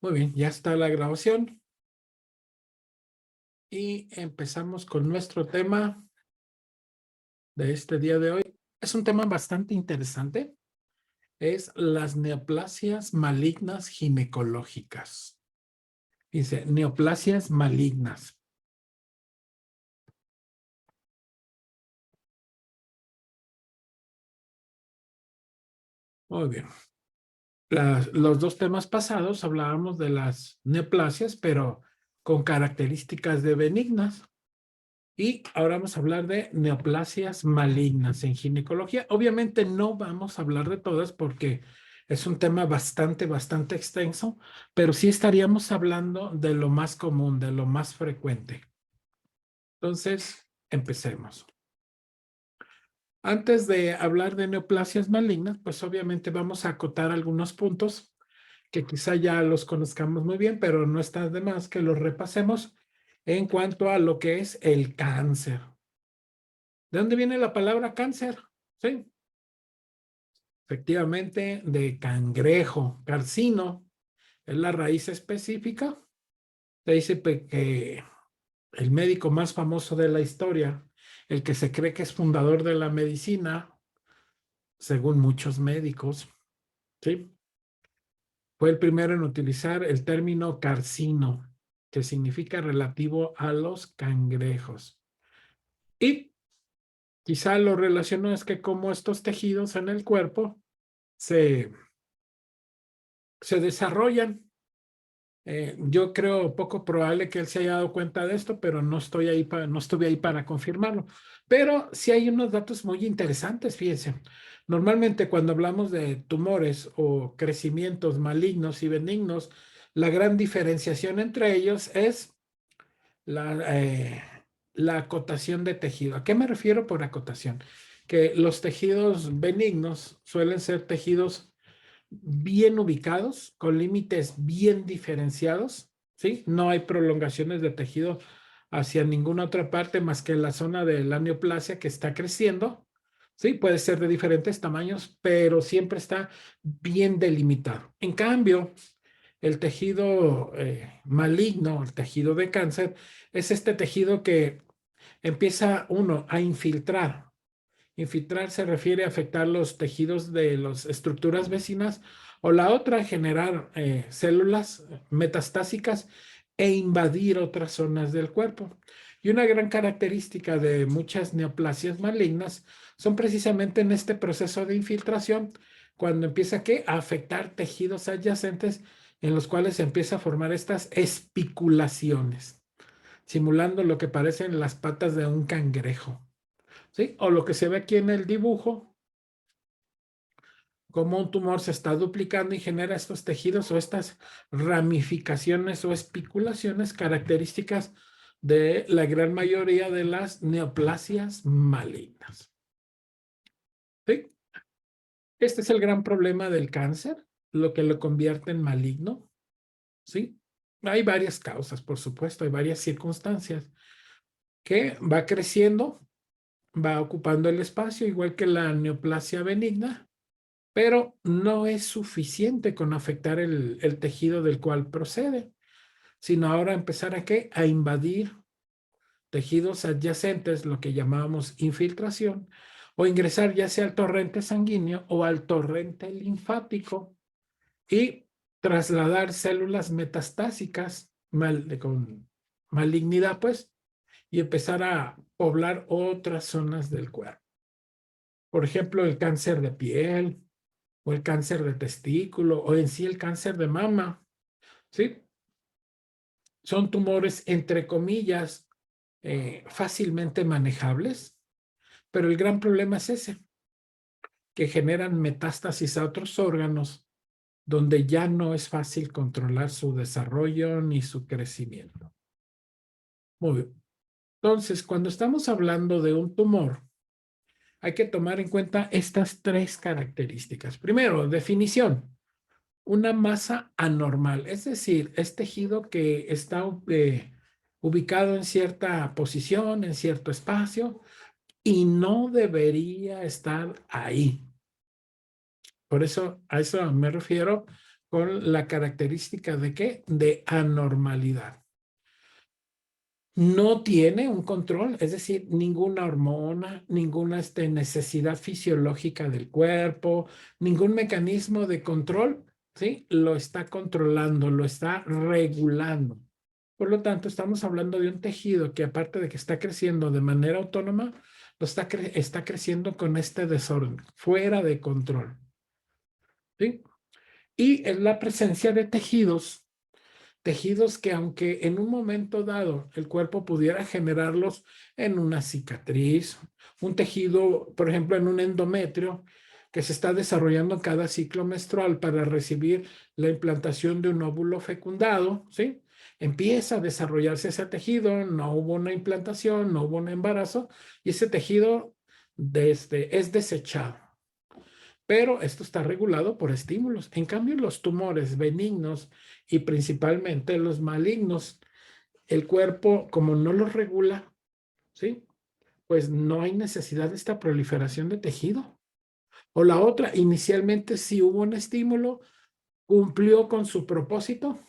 Muy bien, ya está la grabación y empezamos con nuestro tema de este día de hoy. Es un tema bastante interesante. Es las neoplasias malignas ginecológicas. Dice, neoplasias malignas. Muy bien. Los dos temas pasados hablábamos de las neoplasias, pero con características de benignas. Y ahora vamos a hablar de neoplasias malignas en ginecología. Obviamente no vamos a hablar de todas porque es un tema bastante extenso, pero sí estaríamos hablando de lo más común, de lo más frecuente. Entonces, empecemos. Antes de hablar de neoplasias malignas, pues obviamente vamos a acotar algunos puntos que quizá ya los conozcamos muy bien, pero no está de más que los repasemos en cuanto a lo que es el cáncer. ¿De dónde viene la palabra cáncer? Sí, efectivamente, de cangrejo. Carcino es la raíz específica. Se dice que el médico más famoso de la historia, el que se cree que es fundador de la medicina, según muchos médicos, ¿sí? Fue el primero en utilizar el término carcino, que significa relativo a los cangrejos. Y quizá lo relacionó es que como estos tejidos en el cuerpo se desarrollan. Yo creo poco probable que él se haya dado cuenta de esto, pero no estuve ahí para confirmarlo. Pero sí hay unos datos muy interesantes, fíjense. Normalmente cuando hablamos de tumores o crecimientos malignos y benignos, la gran diferenciación entre ellos es la acotación de tejido. ¿A qué me refiero por acotación? Que los tejidos benignos suelen ser tejidos bien ubicados, con límites bien diferenciados, ¿sí? No hay prolongaciones de tejido hacia ninguna otra parte más que en la zona de la neoplasia que está creciendo, ¿sí? Puede ser de diferentes tamaños, pero siempre está bien delimitado. En cambio, el tejido maligno, el tejido de cáncer, es este tejido que empieza uno a infiltrar. Infiltrar se refiere a afectar los tejidos de las estructuras vecinas o la otra, generar células metastásicas e invadir otras zonas del cuerpo. Y una gran característica de muchas neoplasias malignas son precisamente en este proceso de infiltración, cuando empieza a afectar tejidos adyacentes en los cuales se empieza a formar estas espiculaciones, simulando lo que parecen las patas de un cangrejo. ¿Sí? O lo que se ve aquí en el dibujo, como un tumor se está duplicando y genera estos tejidos o estas ramificaciones o espiculaciones características de la gran mayoría de las neoplasias malignas. ¿Sí? Este es el gran problema del cáncer, lo que lo convierte en maligno. ¿Sí? Hay varias causas, por supuesto, hay varias circunstancias que va creciendo, va ocupando el espacio, igual que la neoplasia benigna. Pero no es suficiente con afectar el tejido del cual procede, sino ahora empezar a qué? A invadir tejidos adyacentes, lo que llamábamos infiltración, o ingresar ya sea al torrente sanguíneo o al torrente linfático y trasladar células metastásicas con malignidad, pues, y empezar a poblar otras zonas del cuerpo. Por ejemplo, el cáncer de piel, o el cáncer de testículo, o en sí el cáncer de mama, ¿sí? Son tumores, entre comillas, fácilmente manejables, pero el gran problema es ese, que generan metástasis a otros órganos donde ya no es fácil controlar su desarrollo ni su crecimiento. Muy bien. Entonces, cuando estamos hablando de un tumor, hay que tomar en cuenta estas tres características. Primero, definición. Una masa anormal, es decir, es tejido que está ubicado en cierta posición, en cierto espacio, y no debería estar ahí. Por eso, a eso me refiero con la característica de ¿qué? De anormalidad. No tiene un control, es decir, ninguna hormona, ninguna necesidad fisiológica del cuerpo, ningún mecanismo de control, ¿sí? Lo está controlando, lo está regulando. Por lo tanto, estamos hablando de un tejido que aparte de que está creciendo de manera autónoma, está creciendo con este desorden, fuera de control, ¿sí? Y es la presencia de tejidos que aunque en un momento dado el cuerpo pudiera generarlos en una cicatriz, un tejido, por ejemplo, en un endometrio que se está desarrollando cada ciclo menstrual para recibir la implantación de un óvulo fecundado, ¿sí? Empieza a desarrollarse ese tejido, no hubo una implantación, no hubo un embarazo y ese tejido es desechado. Pero esto está regulado por estímulos. En cambio, los tumores benignos y principalmente los malignos, el cuerpo, como no los regula, ¿sí? Pues no hay necesidad de esta proliferación de tejido. O la otra, inicialmente sí hubo un estímulo, cumplió con su propósito.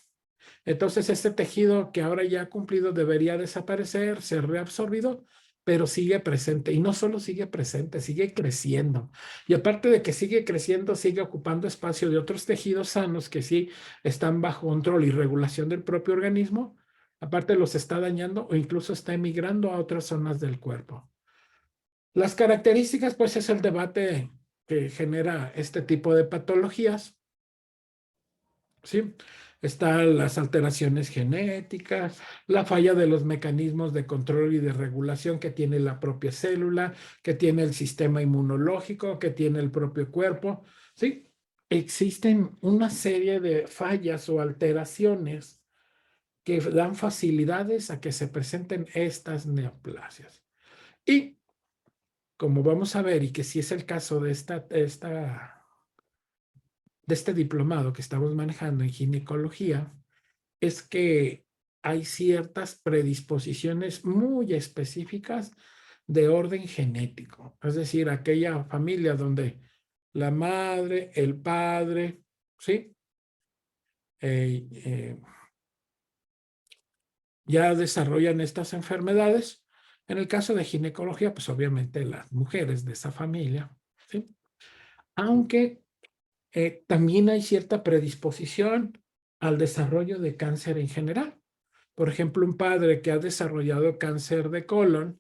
Entonces, este tejido que ahora ya ha cumplido debería desaparecer, ser reabsorbido, pero sigue presente. Y no solo sigue presente, sigue creciendo. Y aparte de que sigue creciendo, sigue ocupando espacio de otros tejidos sanos que sí están bajo control y regulación del propio organismo. Aparte los está dañando o incluso está emigrando a otras zonas del cuerpo. Las características, pues es el debate que genera este tipo de patologías. ¿Sí? Están las alteraciones genéticas, la falla de los mecanismos de control y de regulación que tiene la propia célula, que tiene el sistema inmunológico, que tiene el propio cuerpo. ¿Sí? Existen una serie de fallas o alteraciones que dan facilidades a que se presenten estas neoplasias. Y como vamos a ver, y que si es el caso de este diplomado que estamos manejando en ginecología, es que hay ciertas predisposiciones muy específicas de orden genético, es decir, aquella familia donde la madre, el padre, ¿sí? Eh, eh, ya desarrollan estas enfermedades. En el caso de ginecología, pues obviamente las mujeres de esa familia, ¿sí? Aunque también hay cierta predisposición al desarrollo de cáncer en general. Por ejemplo, un padre que ha desarrollado cáncer de colon,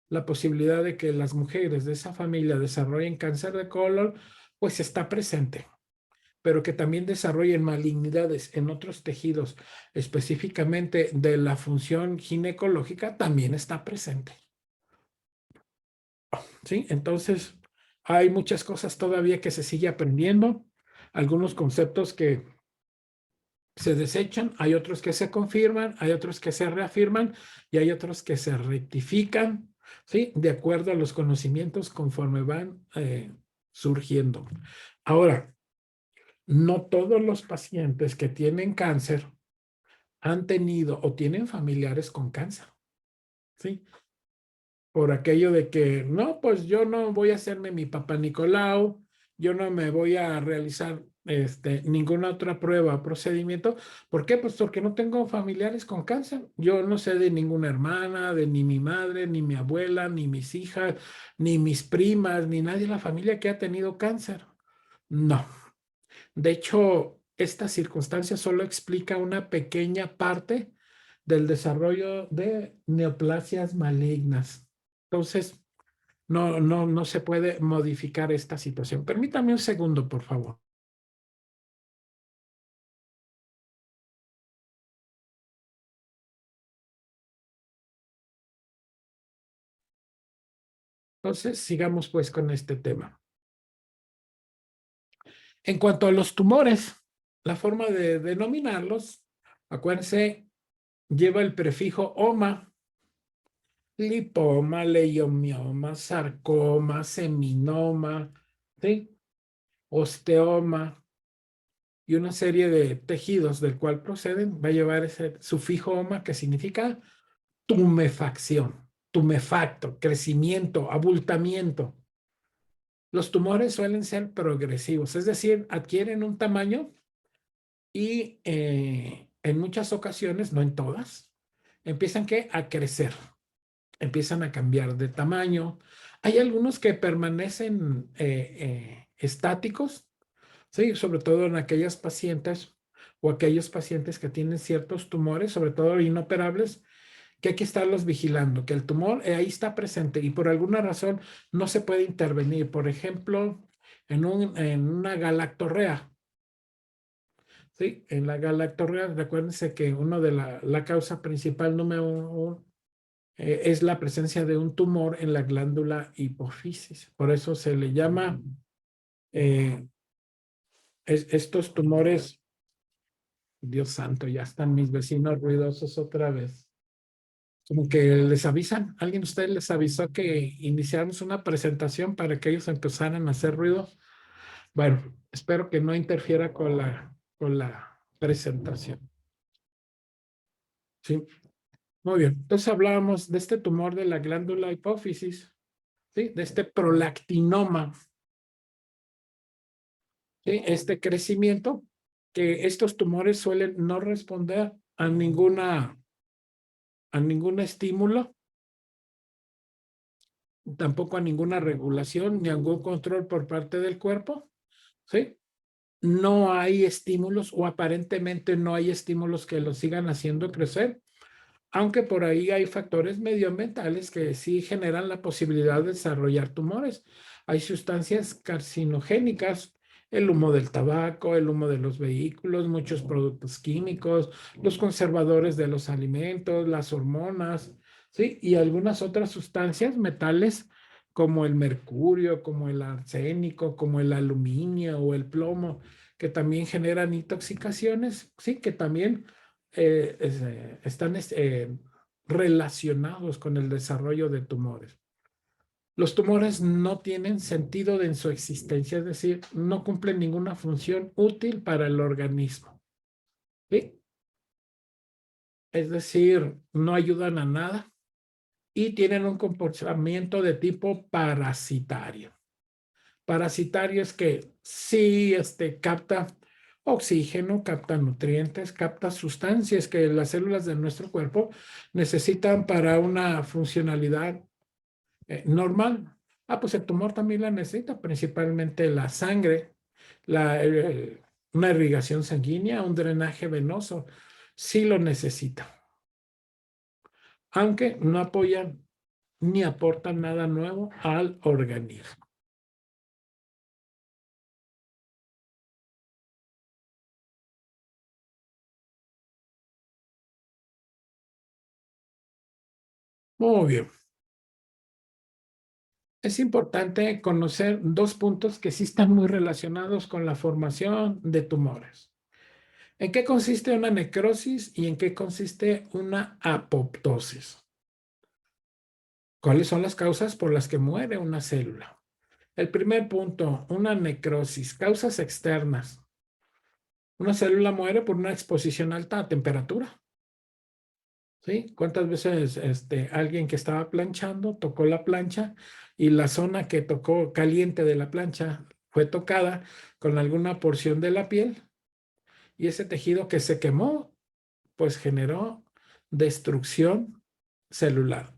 la posibilidad de que las mujeres de esa familia desarrollen cáncer de colon, pues está presente, pero que también desarrollen malignidades en otros tejidos, específicamente de la función ginecológica, también está presente. ¿Sí? Entonces, hay muchas cosas todavía que se sigue aprendiendo, algunos conceptos que se desechan, hay otros que se confirman, hay otros que se reafirman y hay otros que se rectifican, ¿sí? De acuerdo a los conocimientos conforme van surgiendo. Ahora, no todos los pacientes que tienen cáncer han tenido o tienen familiares con cáncer, ¿sí? Por aquello de que, no, pues yo no voy a hacerme mi papá Nicolau, yo no me voy a realizar ninguna otra prueba o procedimiento. ¿Por qué? Pues porque no tengo familiares con cáncer. Yo no sé de ninguna hermana, de ni mi madre, ni mi abuela, ni mis hijas, ni mis primas, ni nadie de la familia que ha tenido cáncer. No. De hecho, esta circunstancia solo explica una pequeña parte del desarrollo de neoplasias malignas. Entonces, no se puede modificar esta situación. Permítame un segundo, por favor. Entonces, sigamos pues con este tema. En cuanto a los tumores, la forma de denominarlos, acuérdense, lleva el prefijo oma, lipoma, leiomioma, sarcoma, seminoma, ¿sí? Osteoma y una serie de tejidos del cual proceden, va a llevar ese sufijo oma que significa tumefacción, tumefacto, crecimiento, abultamiento. Los tumores suelen ser progresivos, es decir, adquieren un tamaño y en muchas ocasiones, no en todas, empiezan a crecer, empiezan a cambiar de tamaño. Hay algunos que permanecen estáticos, ¿sí? Sobre todo en aquellas pacientes o aquellos pacientes que tienen ciertos tumores, sobre todo inoperables, que hay que estarlos vigilando, que el tumor ahí está presente y por alguna razón no se puede intervenir. Por ejemplo, en una galactorrea, ¿sí? En la galactorrea, recuérdense que uno de la causa principal número uno es la presencia de un tumor en la glándula hipófisis. Por eso se le llama eh, estos tumores, Dios santo, ya están mis vecinos ruidosos otra vez. Como que les avisan, alguien de ustedes les avisó que iniciáramos una presentación para que ellos empezaran a hacer ruido. Bueno, espero que no interfiera con la presentación. Sí, muy bien. Entonces hablábamos de este tumor de la glándula hipófisis, ¿sí? De este prolactinoma, ¿sí? Este crecimiento, que estos tumores suelen no responder a ningún estímulo, tampoco a ninguna regulación ni a ningún control por parte del cuerpo, ¿sí? No hay estímulos o aparentemente no hay estímulos que los sigan haciendo crecer, aunque por ahí hay factores medioambientales que sí generan la posibilidad de desarrollar tumores. Hay sustancias carcinogénicas, el humo del tabaco, el humo de los vehículos, muchos productos químicos, los conservadores de los alimentos, las hormonas, ¿sí? Y algunas otras sustancias, metales como el mercurio, como el arsénico, como el aluminio o el plomo, que también generan intoxicaciones, ¿sí? Que también están relacionados con el desarrollo de tumores. Los tumores no tienen sentido en su existencia, es decir, no cumplen ninguna función útil para el organismo, ¿sí? Es decir, no ayudan a nada y tienen un comportamiento de tipo parasitario. Parasitario es que sí capta oxígeno, capta nutrientes, capta sustancias que las células de nuestro cuerpo necesitan para una funcionalidad normal. Ah, pues el tumor también la necesita, principalmente la sangre, una irrigación sanguínea, un drenaje venoso, sí lo necesita, aunque no apoyan ni aportan nada nuevo al organismo. Muy bien. Es importante conocer dos puntos que sí están muy relacionados con la formación de tumores. ¿En qué consiste una necrosis y en qué consiste una apoptosis? ¿Cuáles son las causas por las que muere una célula? El primer punto, una necrosis, causas externas. Una célula muere por una exposición alta a temperatura. ¿Sí? ¿Cuántas veces alguien que estaba planchando tocó la plancha y la zona que tocó caliente de la plancha fue tocada con alguna porción de la piel y ese tejido que se quemó, pues generó destrucción celular,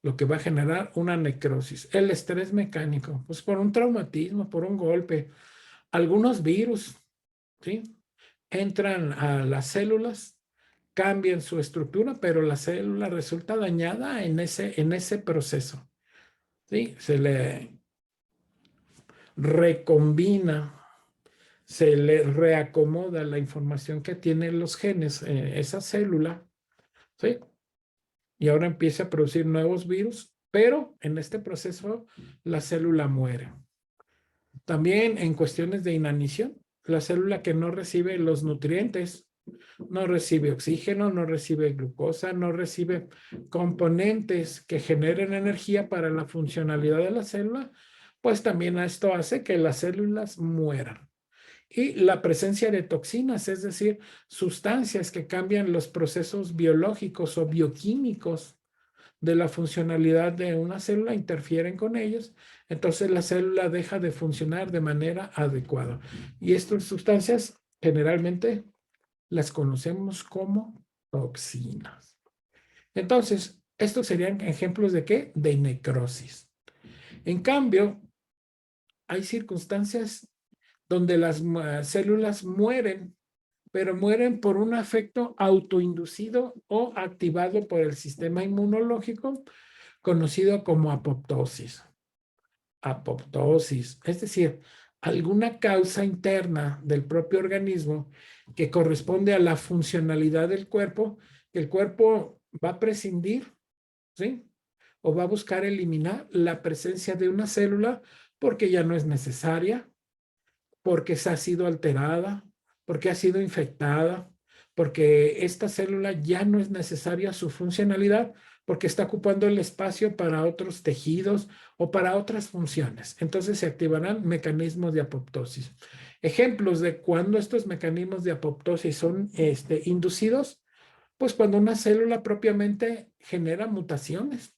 lo que va a generar una necrosis? El estrés mecánico, pues por un traumatismo, por un golpe. Algunos virus, ¿sí? Entran a las células, cambian su estructura, pero la célula resulta dañada en ese proceso, ¿sí? Se le recombina, se le reacomoda la información que tienen los genes, esa célula, ¿sí? Y ahora empieza a producir nuevos virus, pero en este proceso la célula muere. También en cuestiones de inanición, la célula que no recibe los nutrientes, no recibe oxígeno, no recibe glucosa, no recibe componentes que generen energía para la funcionalidad de la célula, pues también esto hace que las células mueran. Y la presencia de toxinas, es decir, sustancias que cambian los procesos biológicos o bioquímicos de la funcionalidad de una célula, interfieren con ellos, entonces la célula deja de funcionar de manera adecuada. Y estas sustancias generalmente las conocemos como toxinas. Entonces, estos serían ejemplos de ¿qué? De necrosis. En cambio, hay circunstancias donde las células mueren, pero mueren por un efecto autoinducido o activado por el sistema inmunológico, conocido como apoptosis. Apoptosis, es decir, alguna causa interna del propio organismo que corresponde a la funcionalidad del cuerpo, que el cuerpo va a prescindir, ¿sí? O va a buscar eliminar la presencia de una célula porque ya no es necesaria, porque se ha sido alterada, porque ha sido infectada, porque esta célula ya no es necesaria su funcionalidad, porque está ocupando el espacio para otros tejidos o para otras funciones. Entonces se activarán mecanismos de apoptosis. Ejemplos de cuando estos mecanismos de apoptosis son inducidos, pues cuando una célula propiamente genera mutaciones.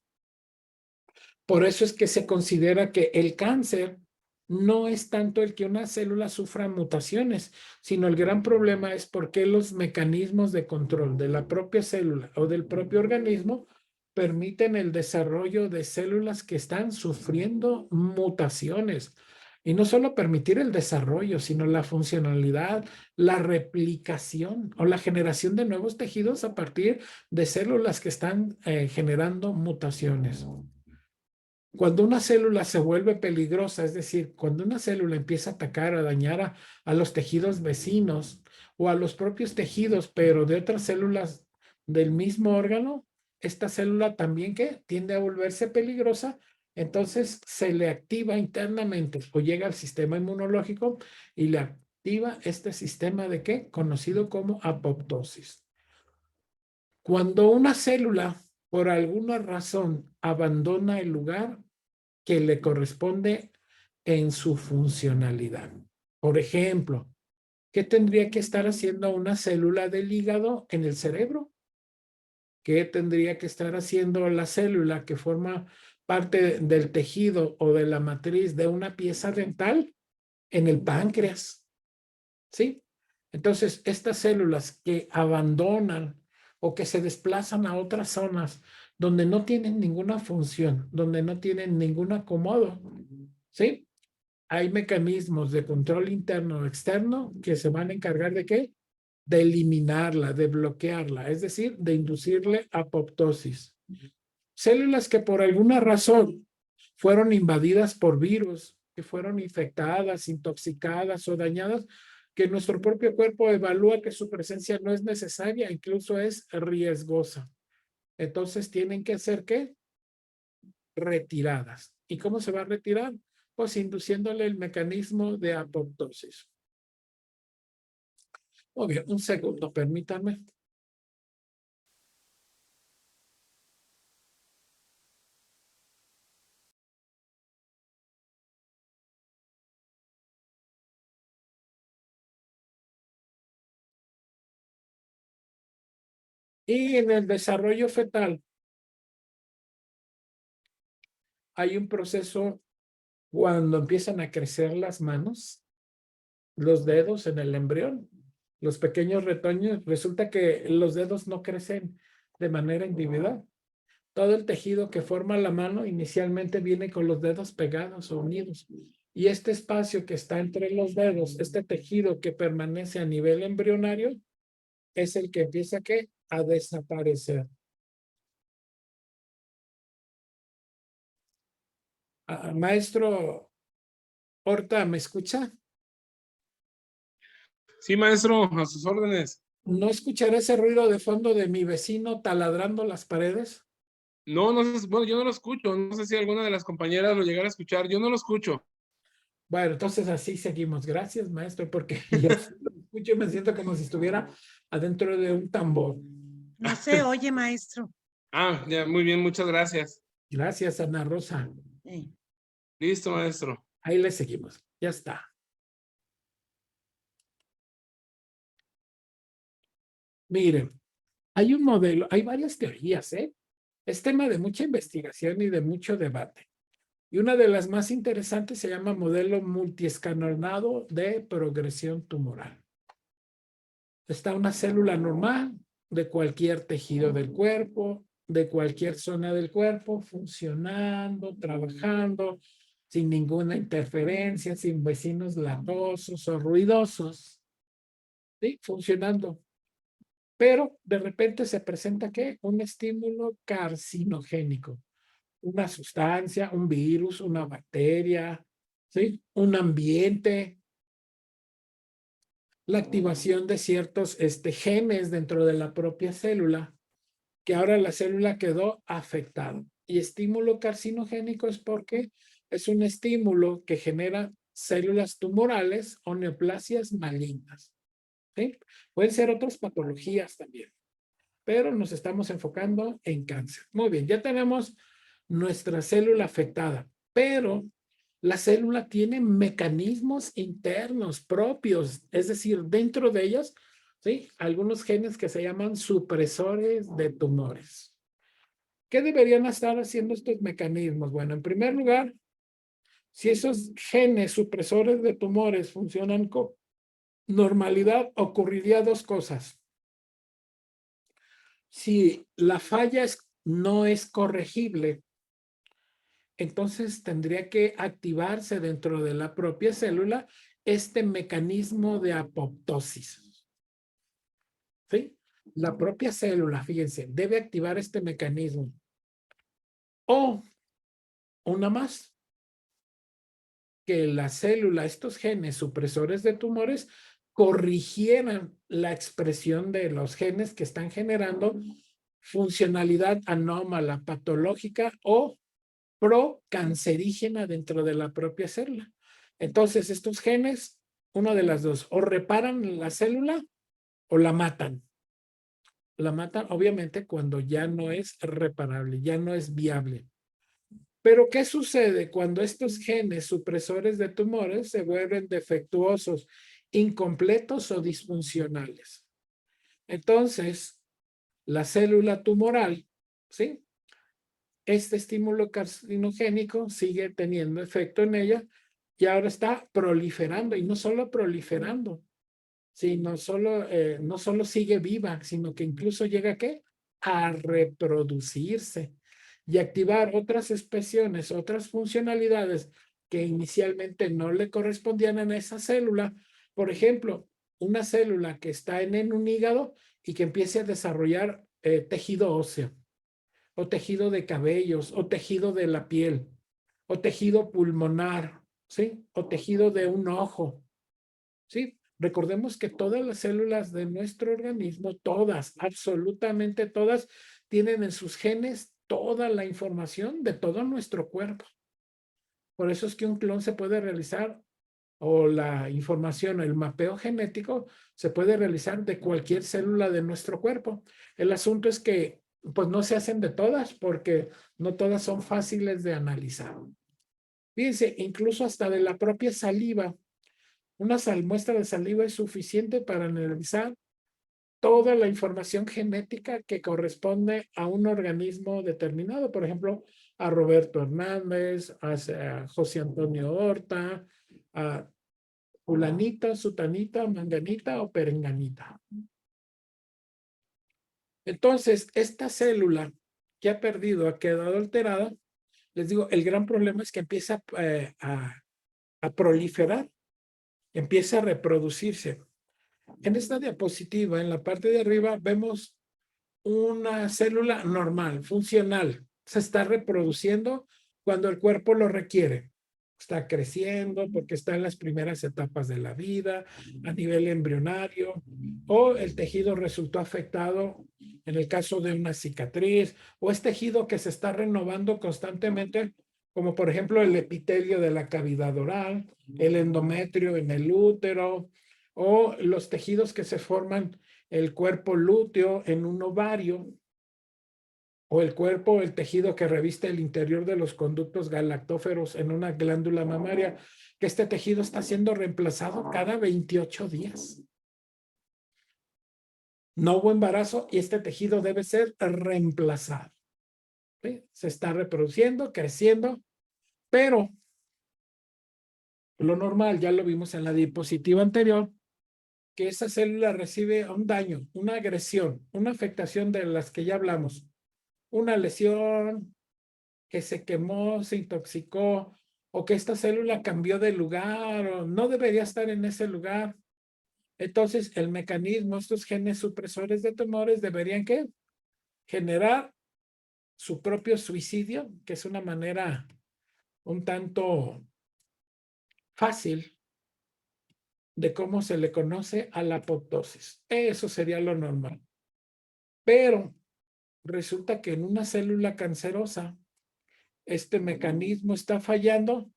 Por eso es que se considera que el cáncer no es tanto el que una célula sufra mutaciones, sino el gran problema es por qué los mecanismos de control de la propia célula o del propio organismo permiten el desarrollo de células que están sufriendo mutaciones. Y no solo permitir el desarrollo, sino la funcionalidad, la replicación o la generación de nuevos tejidos a partir de células que están generando mutaciones. Cuando una célula se vuelve peligrosa, es decir, cuando una célula empieza a atacar, a dañar a los tejidos vecinos o a los propios tejidos, pero de otras células del mismo órgano, esta célula también que tiende a volverse peligrosa, entonces se le activa internamente o llega al sistema inmunológico y le activa este sistema de qué? Conocido como apoptosis. Cuando una célula, por alguna razón, abandona el lugar que le corresponde en su funcionalidad. Por ejemplo, ¿qué tendría que estar haciendo una célula del hígado en el cerebro? ¿Qué tendría que estar haciendo la célula que forma parte del tejido o de la matriz de una pieza dental en el páncreas? ¿Sí? Entonces, estas células que abandonan o que se desplazan a otras zonas donde no tienen ninguna función, donde no tienen ningún acomodo, ¿sí? Hay mecanismos de control interno o externo que se van a encargar de qué? De eliminarla, de bloquearla, es decir, de inducirle apoptosis. Células que por alguna razón fueron invadidas por virus, que fueron infectadas, intoxicadas o dañadas, que nuestro propio cuerpo evalúa que su presencia no es necesaria, incluso es riesgosa. Entonces tienen que ser ¿qué? Retiradas. ¿Y cómo se va a retirar? Pues induciéndole el mecanismo de apoptosis. Obvio, un segundo, permítanme. Y en el desarrollo fetal hay un proceso cuando empiezan a crecer las manos, los dedos en el embrión, los pequeños retoños, resulta que los dedos no crecen de manera individual. Todo el tejido que forma la mano inicialmente viene con los dedos pegados o unidos. Y este espacio que está entre los dedos, este tejido que permanece a nivel embrionario, es el que empieza ¿qué? A desaparecer. Maestro Horta, ¿me escucha? Sí, maestro, a sus órdenes. ¿No escuchará ese ruido de fondo de mi vecino taladrando las paredes? No, no sé, bueno, yo no lo escucho. No sé si alguna de las compañeras lo llegara a escuchar. Yo no lo escucho. Bueno, entonces así seguimos. Gracias, maestro, porque yo lo escucho y me siento como si estuviera adentro de un tambor. No se oye, maestro. Ah, ya, muy bien, muchas gracias. Gracias, Ana Rosa. Listo, maestro. Ahí le seguimos. Ya está. Miren, hay un modelo, hay varias teorías, ¿eh? Es tema de mucha investigación y de mucho debate. Y una de las más interesantes se llama modelo multiescalonado de progresión tumoral. Está una célula normal de cualquier tejido del cuerpo, de cualquier zona del cuerpo, funcionando, trabajando, sin ninguna interferencia, sin vecinos latosos o ruidosos, ¿sí? Funcionando. Pero de repente se presenta, ¿qué? Un estímulo carcinogénico, una sustancia, un virus, una bacteria, ¿sí? Un ambiente, la activación de ciertos genes dentro de la propia célula, que ahora la célula quedó afectada. Y estímulo carcinogénico es porque es un estímulo que genera células tumorales o neoplasias malignas, ¿sí? Pueden ser otras patologías también, pero nos estamos enfocando en cáncer. Muy bien, ya tenemos nuestra célula afectada, pero la célula tiene mecanismos internos propios, es decir, dentro de ellas, ¿sí? Algunos genes que se llaman supresores de tumores. ¿Qué deberían estar haciendo estos mecanismos? Bueno, en primer lugar, si esos genes supresores de tumores funcionan con normalidad, ocurriría dos cosas. Si la falla no es corregible, entonces tendría que activarse dentro de la propia célula este mecanismo de apoptosis. ¿Sí? La propia célula, fíjense, debe activar este mecanismo. O una más, que la célula, estos genes supresores de tumores, corrigieran la expresión de los genes que están generando funcionalidad anómala, patológica o procancerígena dentro de la propia célula. Entonces, estos genes, una de las dos, o reparan la célula o la matan. La matan, obviamente, cuando ya no es reparable, ya no es viable. Pero, ¿qué sucede cuando estos genes supresores de tumores se vuelven defectuosos, incompletos o disfuncionales? Entonces, la célula tumoral, ¿sí? Este estímulo carcinogénico sigue teniendo efecto en ella y ahora está proliferando, y no solo proliferando, sino no solo sigue viva, sino que incluso llega ¿a qué? A reproducirse y activar otras expresiones, otras funcionalidades que inicialmente no le correspondían a esa célula. Por ejemplo, una célula que está en un hígado y que empiece a desarrollar tejido óseo, o tejido de cabellos, o tejido de la piel, o tejido pulmonar, ¿sí? O tejido de un ojo, ¿sí? Recordemos que todas las células de nuestro organismo, todas, absolutamente todas, tienen en sus genes toda la información de todo nuestro cuerpo. Por eso es que un clon se puede realizar, o la información, el mapeo genético, se puede realizar de cualquier célula de nuestro cuerpo. El asunto es que, pues, no se hacen de todas porque no todas son fáciles de analizar. Fíjense, incluso hasta de la propia saliva. Una muestra de saliva es suficiente para analizar toda la información genética que corresponde a un organismo determinado. Por ejemplo, a Roberto Hernández, a José Antonio Horta, a fulanita, sutanita, manganita o perenganita. Entonces, esta célula que ha perdido, ha quedado alterada, les digo, el gran problema es que empieza a proliferar, empieza a reproducirse. En esta diapositiva, en la parte de arriba, vemos una célula normal, funcional. Se está reproduciendo cuando el cuerpo lo requiere. Está creciendo porque está en las primeras etapas de la vida, a nivel embrionario, o el tejido resultó afectado en el caso de una cicatriz, o es tejido que se está renovando constantemente, como por ejemplo el epitelio de la cavidad oral, el endometrio en el útero, o los tejidos que se forman el cuerpo lúteo en un ovario, o el cuerpo, el tejido que reviste el interior de los conductos galactóferos en una glándula mamaria, que este tejido está siendo reemplazado cada 28 días. No hubo embarazo y este tejido debe ser reemplazado. ¿Sí? Se está reproduciendo, creciendo, pero lo normal, ya lo vimos en la diapositiva anterior, que esa célula recibe un daño, una agresión, una afectación de las que ya hablamos, una lesión, que se quemó, se intoxicó, o que esta célula cambió de lugar, o no debería estar en ese lugar. Entonces, el mecanismo, estos genes supresores de tumores deberían ¿qué? Generar su propio suicidio, que es una manera un tanto fácil de cómo se le conoce a la apoptosis. Eso sería lo normal. Pero resulta que en una célula cancerosa, este mecanismo está fallando,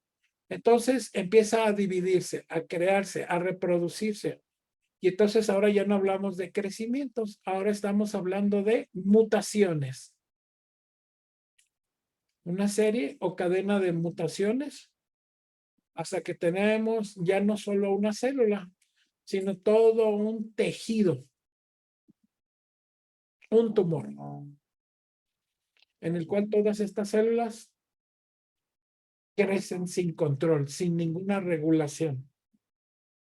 entonces empieza a dividirse, a crearse, a reproducirse. Y entonces ahora ya no hablamos de crecimientos, ahora estamos hablando de mutaciones. Una serie o cadena de mutaciones hasta que tenemos ya no solo una célula, sino todo un tejido, un tumor, en el cual todas estas células crecen sin control, sin ninguna regulación.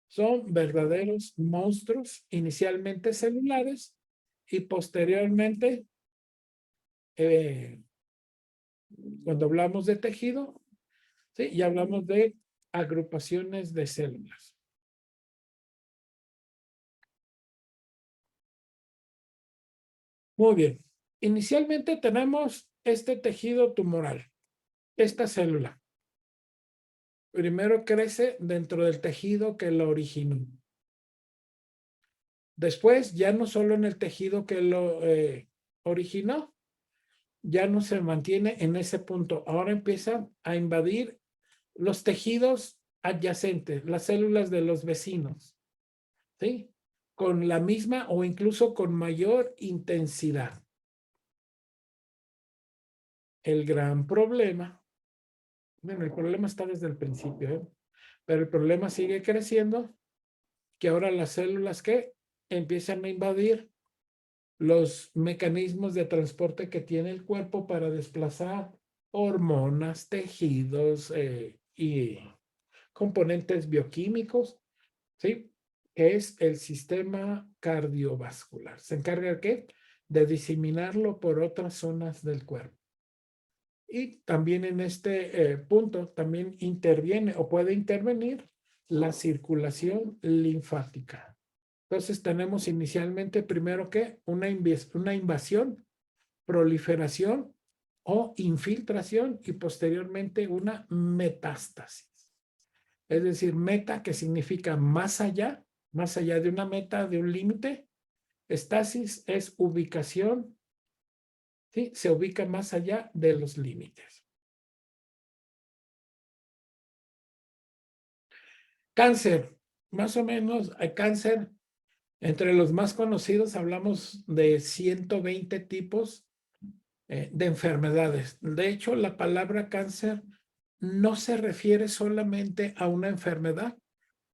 Son verdaderos monstruos, inicialmente celulares y posteriormente, cuando hablamos de tejido, ¿sí? Y hablamos de agrupaciones de células. Muy bien. Inicialmente tenemos este tejido tumoral, esta célula. Primero crece dentro del tejido que lo originó. Después, ya no solo en el tejido que lo originó, ya no se mantiene en ese punto. Ahora empieza a invadir los tejidos adyacentes, las células de los vecinos, ¿sí? Con la misma o incluso con mayor intensidad. El gran problema, bueno, el problema está desde el principio, ¿eh? Pero el problema sigue creciendo, que ahora las células que empiezan a invadir los mecanismos de transporte que tiene el cuerpo para desplazar hormonas, tejidos y componentes bioquímicos, ¿sí? Que es el sistema cardiovascular. ¿Se encarga de qué? De diseminarlo por otras zonas del cuerpo. Y también en este punto también interviene o puede intervenir la circulación linfática. Entonces tenemos inicialmente primero que una invasión, proliferación o infiltración y posteriormente una metástasis. Es decir, meta que significa más allá de una meta, de un límite. Estasis es ubicación, ¿sí? Se ubica más allá de los límites. Cáncer, más o menos, hay cáncer. Entre los más conocidos hablamos de 120 tipos de enfermedades. De hecho, la palabra cáncer no se refiere solamente a una enfermedad,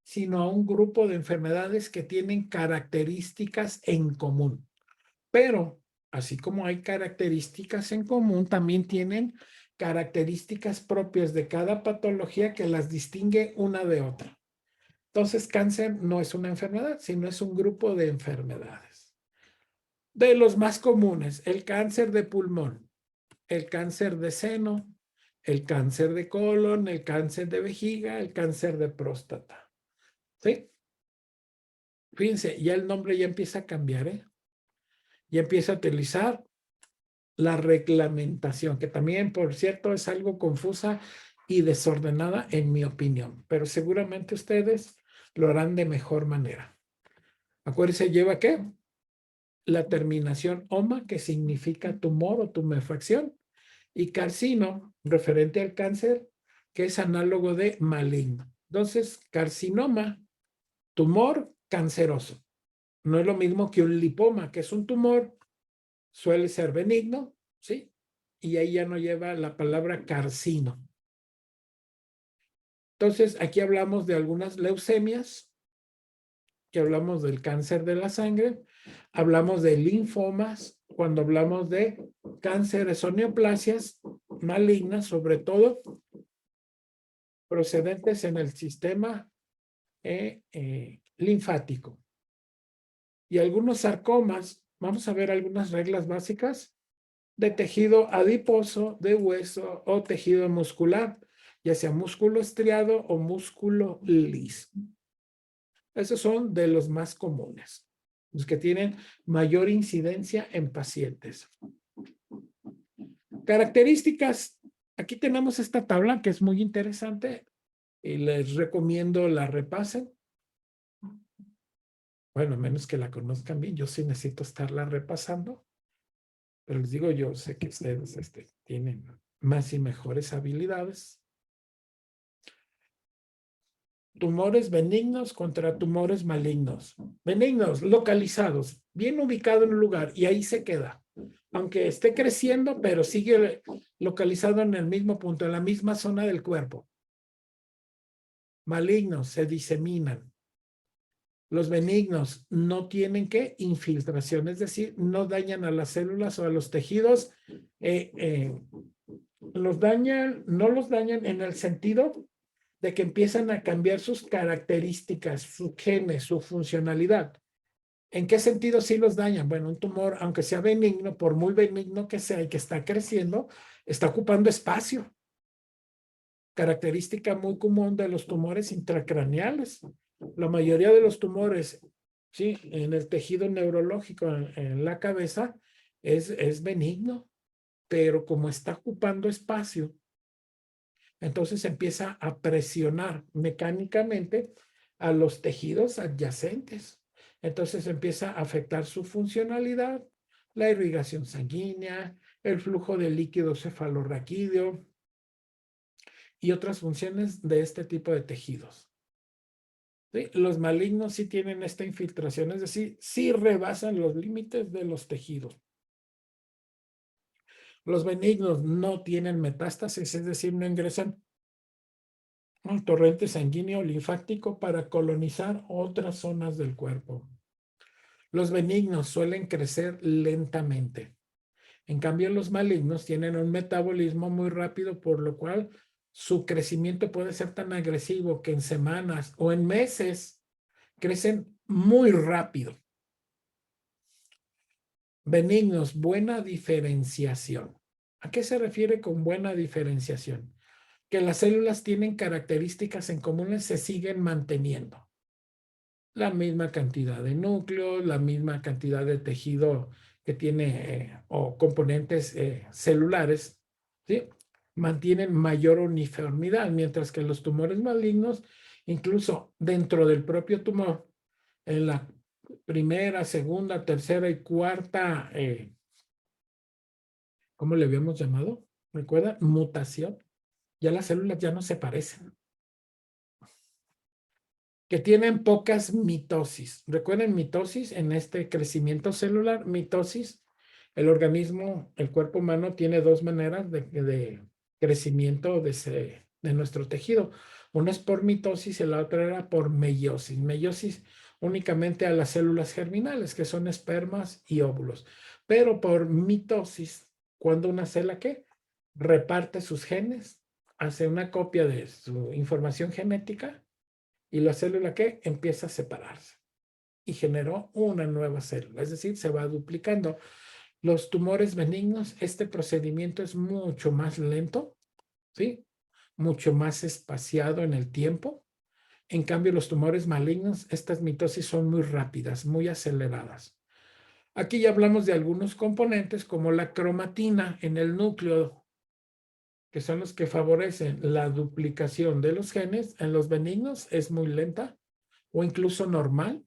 sino a un grupo de enfermedades que tienen características en común. Pero, así como hay características en común, también tienen características propias de cada patología que las distingue una de otra. Entonces, cáncer no es una enfermedad, sino es un grupo de enfermedades. De los más comunes, el cáncer de pulmón, el cáncer de seno, el cáncer de colon, el cáncer de vejiga, el cáncer de próstata. ¿Sí? Fíjense, ya el nombre ya empieza a cambiar, ¿eh? Ya empieza a utilizar la reglamentación, que también, por cierto, es algo confusa y desordenada en mi opinión, pero seguramente ustedes lo harán de mejor manera. Acuérdense, ¿lleva qué? La terminación oma, que significa tumor o tumefacción, y carcino, referente al cáncer, que es análogo de maligno. Entonces, carcinoma, tumor canceroso. No es lo mismo que un lipoma, que es un tumor, suele ser benigno, ¿sí? Y ahí ya no lleva la palabra carcino. Entonces, aquí hablamos de algunas leucemias, que hablamos del cáncer de la sangre, hablamos de linfomas, cuando hablamos de cánceres o neoplasias malignas, sobre todo procedentes en el sistema linfático. y algunos sarcomas. Vamos a ver algunas reglas básicas de tejido adiposo, de hueso o tejido muscular, ya sea músculo estriado o músculo liso. Esos son de los más comunes, los que tienen mayor incidencia en pacientes. Características. Aquí tenemos esta tabla que es muy interesante y les recomiendo la repasen. Bueno, a menos que la conozcan bien, yo sí necesito estarla repasando. Pero les digo, yo sé que ustedes tienen más y mejores habilidades. Tumores benignos contra tumores malignos. Benignos, localizados, bien ubicado en un lugar y ahí se queda. Aunque esté creciendo, pero sigue localizado en el mismo punto, en la misma zona del cuerpo. Malignos, se diseminan. Los benignos no tienen ¿qué? Infiltración, es decir, no dañan a las células o a los tejidos. Los dañan, no los dañan en el sentido de que empiezan a cambiar sus características, sus genes, su funcionalidad. ¿En qué sentido sí los dañan? Bueno, un tumor, aunque sea benigno, por muy benigno que sea y que está creciendo, está ocupando espacio. Característica muy común de los tumores intracraneales. La mayoría de los tumores, sí, en el tejido neurológico, en la cabeza, es benigno, pero como está ocupando espacio, entonces empieza a presionar mecánicamente a los tejidos adyacentes. Entonces empieza a afectar su funcionalidad, la irrigación sanguínea, el flujo de líquido cefalorraquídeo y otras funciones de este tipo de tejidos. ¿Sí? Los malignos sí tienen esta infiltración, es decir, sí rebasan los límites de los tejidos. Los benignos no tienen metástasis, es decir, no ingresan al torrente sanguíneo linfático para colonizar otras zonas del cuerpo. Los benignos suelen crecer lentamente. En cambio, los malignos tienen un metabolismo muy rápido, por lo cual su crecimiento puede ser tan agresivo que en semanas o en meses crecen muy rápido. Benignos, buena diferenciación. ¿A qué se refiere con buena diferenciación? Que las células tienen características en comunes, se siguen manteniendo. La misma cantidad de núcleos, la misma cantidad de tejido que tiene o componentes celulares, ¿sí? Mantienen mayor uniformidad, mientras que los tumores malignos, incluso dentro del propio tumor, en la primera, segunda, tercera y cuarta, ¿cómo le habíamos llamado? ¿Recuerda? Mutación. Ya las células ya no se parecen. Que tienen pocas mitosis. Recuerden mitosis en este crecimiento celular, mitosis. El organismo, el cuerpo humano tiene dos maneras de crecimiento de nuestro tejido. Una es por mitosis y la otra era por meiosis. Meiosis únicamente a las células germinales, que son espermas y óvulos. Pero por mitosis, cuando una célula ¿qué? Reparte sus genes, hace una copia de su información genética y la célula ¿qué? Empieza a separarse y generó una nueva célula, es decir, se va duplicando. Los tumores benignos, este procedimiento es mucho más lento, ¿sí? Mucho más espaciado en el tiempo. En cambio, los tumores malignos, estas mitosis son muy rápidas, muy aceleradas. Aquí ya hablamos de algunos componentes como la cromatina en el núcleo, que son los que favorecen la duplicación de los genes. En los benignos es muy lenta o incluso normal,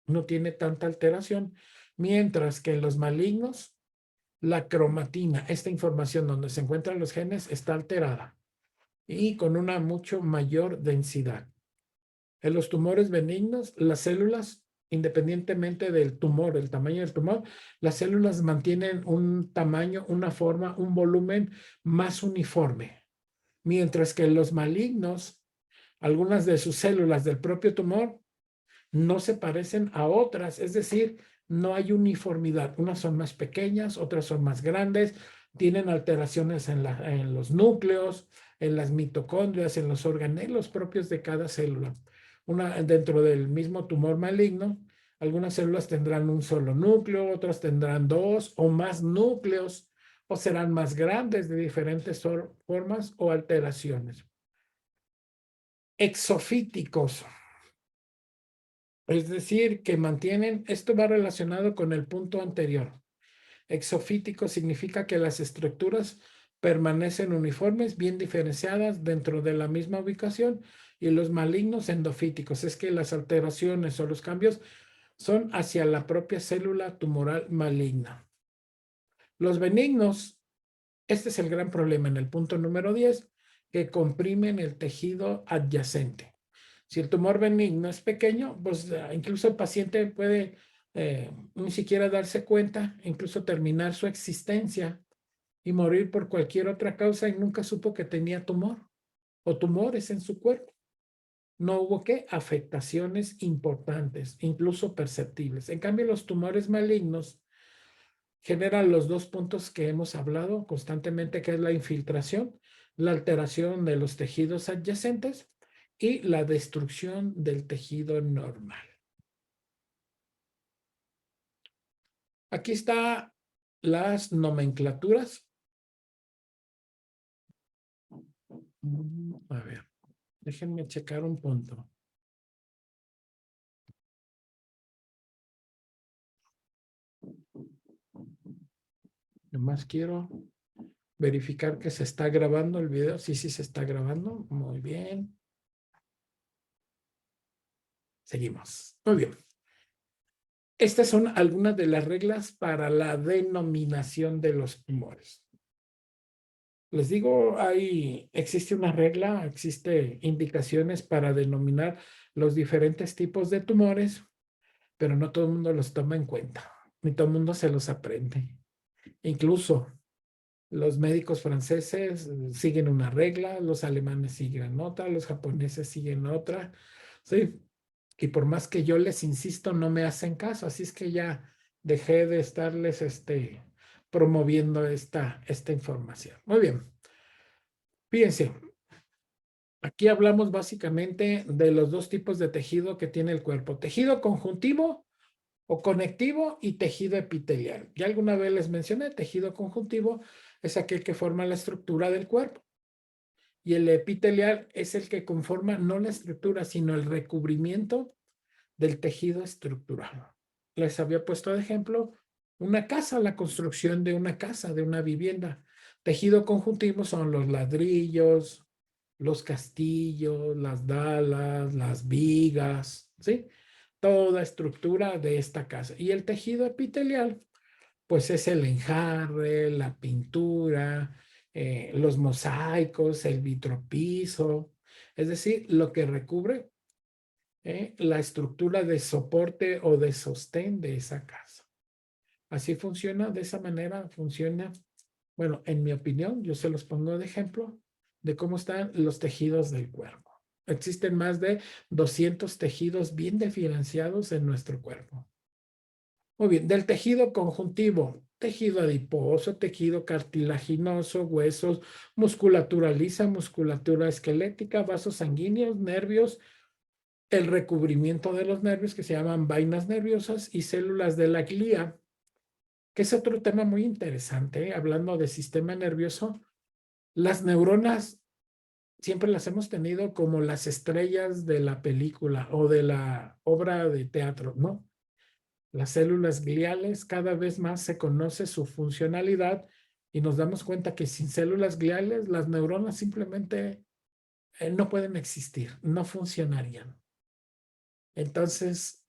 no tiene tanta alteración, mientras que en los malignos la cromatina, esta información donde se encuentran los genes, está alterada y con una mucho mayor densidad. En los tumores benignos, las células, independientemente del tumor, el tamaño del tumor, las células mantienen un tamaño, una forma, un volumen más uniforme. Mientras que en los malignos, algunas de sus células del propio tumor no se parecen a otras, es decir, no hay uniformidad. Unas son más pequeñas, otras son más grandes, tienen alteraciones en los núcleos, en las mitocondrias, en los organelos propios de cada célula. Dentro del mismo tumor maligno, Algunas células tendrán un solo núcleo, otras tendrán dos o más núcleos, o serán más grandes de diferentes formas o alteraciones. Exofíticos, es decir, que mantienen, esto va relacionado con el punto anterior. Exofítico significa que las estructuras permanecen uniformes, bien diferenciadas dentro de la misma ubicación, y los malignos endofíticos, es que las alteraciones o los cambios son hacia la propia célula tumoral maligna. Los benignos, este es el gran problema en el punto número 10, que comprimen el tejido adyacente. Si el tumor benigno es pequeño, pues incluso el paciente puede ni siquiera darse cuenta, incluso terminar su existencia y morir por cualquier otra causa y nunca supo que tenía tumor o tumores en su cuerpo. No hubo afectaciones importantes, incluso perceptibles. En cambio, los tumores malignos generan los dos puntos que hemos hablado constantemente, que es la infiltración, la alteración de los tejidos adyacentes y la destrucción del tejido normal. Aquí están las nomenclaturas. A ver, déjenme checar un punto. Nomás quiero verificar que se está grabando el video. Sí, sí se está grabando. Muy bien. Seguimos. Muy bien. Estas son algunas de las reglas para la denominación de los tumores. Les digo, existe una regla, existe indicaciones para denominar los diferentes tipos de tumores, pero no todo el mundo los toma en cuenta, ni todo el mundo se los aprende. Incluso los médicos franceses siguen una regla, los alemanes siguen otra, los japoneses siguen otra, ¿sí? Y por más que yo les insisto, no me hacen caso, así es que ya dejé de estarles promoviendo esta información. Muy bien. Fíjense, aquí hablamos básicamente de los dos tipos de tejido que tiene el cuerpo. Tejido conjuntivo o conectivo y tejido epitelial. Ya alguna vez les mencioné, tejido conjuntivo es aquel que forma la estructura del cuerpo. Y el epitelial es el que conforma no la estructura, sino el recubrimiento del tejido estructural. Les había puesto de ejemplo una casa, la construcción de una casa, de una vivienda. Tejido conjuntivo son los ladrillos, los castillos, las dalas, las vigas, ¿sí? Toda estructura de esta casa. Y el tejido epitelial, pues es el enjarre, la pintura, los mosaicos, el vitropiso, es decir, lo que recubre la estructura de soporte o de sostén de esa casa. Así funciona, de esa manera funciona, bueno, en mi opinión, yo se los pongo de ejemplo de cómo están los tejidos del cuerpo. Existen más de 200 tejidos bien diferenciados en nuestro cuerpo. Muy bien, del tejido conjuntivo, tejido adiposo, tejido cartilaginoso, huesos, musculatura lisa, musculatura esquelética, vasos sanguíneos, nervios, el recubrimiento de los nervios que se llaman vainas nerviosas y células de la glía, que es otro tema muy interesante, hablando de sistema nervioso. Las neuronas siempre las hemos tenido como las estrellas de la película o de la obra de teatro, ¿no? Las células gliales, cada vez más se conoce su funcionalidad y nos damos cuenta que sin células gliales las neuronas simplemente no pueden existir, no funcionarían. Entonces,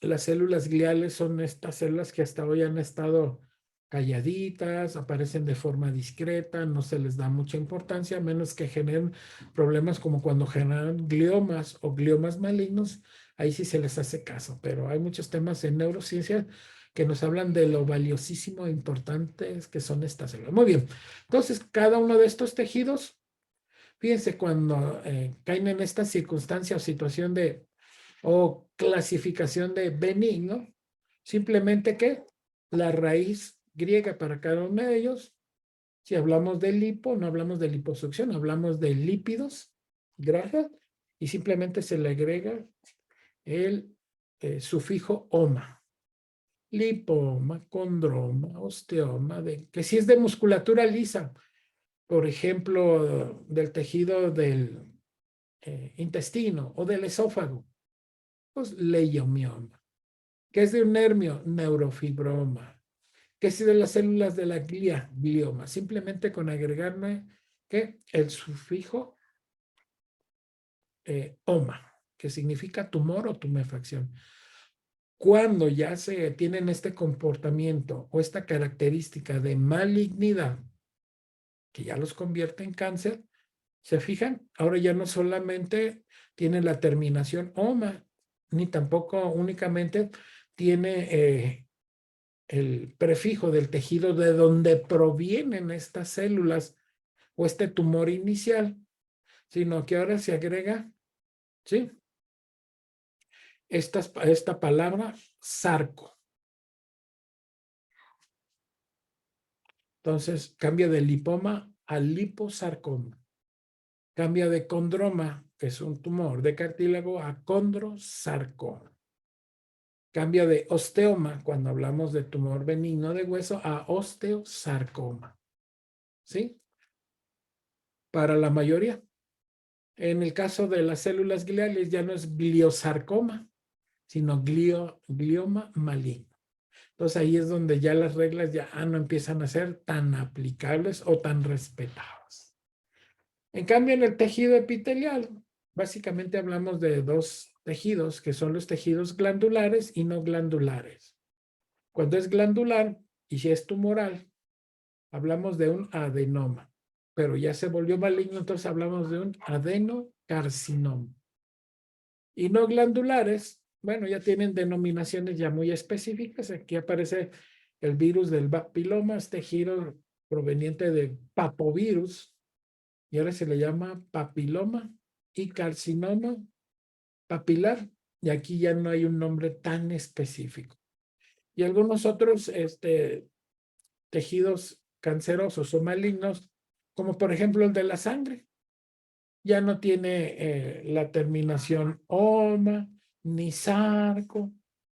las células gliales son estas células que hasta hoy han estado calladitas, aparecen de forma discreta, no se les da mucha importancia, a menos que generen problemas como cuando generan gliomas o gliomas malignos, ahí sí se les hace caso, pero hay muchos temas en neurociencia que nos hablan de lo valiosísimo e importantes que son estas células. Muy bien, entonces cada uno de estos tejidos, fíjense, cuando caen en esta circunstancia o situación o clasificación de benigno, simplemente que la raíz griega para cada uno de ellos, si hablamos de lipo, no hablamos de liposucción, hablamos de lípidos, grasas, y simplemente se le agrega el sufijo oma. Lipoma, condroma, osteoma, que si es de musculatura lisa, por ejemplo, del tejido del intestino o del esófago, pues leiomioma. ¿Qué es de un nervio? Neurofibroma. ¿Qué es de las células de la glía? Glioma. Simplemente con agregarme ¿qué? El sufijo oma, que significa tumor o tumefacción. Cuando ya se tienen este comportamiento o esta característica de malignidad, que ya los convierte en cáncer, ¿se fijan? Ahora ya no solamente tiene la terminación oma, ni tampoco únicamente tiene el prefijo del tejido de donde provienen estas células o este tumor inicial, sino que ahora se agrega, ¿sí? Esta palabra sarco. Entonces cambia de lipoma a liposarcoma. Cambia de condroma, que es un tumor de cartílago, a condrosarcoma. Cambia de osteoma, cuando hablamos de tumor benigno de hueso, a osteosarcoma. ¿Sí? Para la mayoría. En el caso de las células gliales ya no es gliosarcoma, sino glioma maligno. Entonces ahí es donde ya las reglas ya no empiezan a ser tan aplicables o tan respetadas. En cambio, en el tejido epitelial, básicamente hablamos de dos tejidos, que son los tejidos glandulares y no glandulares. Cuando es glandular y si es tumoral, hablamos de un adenoma, pero ya se volvió maligno, entonces hablamos de un adenocarcinoma. Y no glandulares, bueno, ya tienen denominaciones ya muy específicas. Aquí aparece el virus del papiloma, este giro proveniente de papovirus, y ahora se le llama papiloma y carcinoma papilar, y aquí ya no hay un nombre tan específico. Y algunos otros tejidos cancerosos o malignos, como por ejemplo el de la sangre, ya no tiene la terminación oma ni sarco,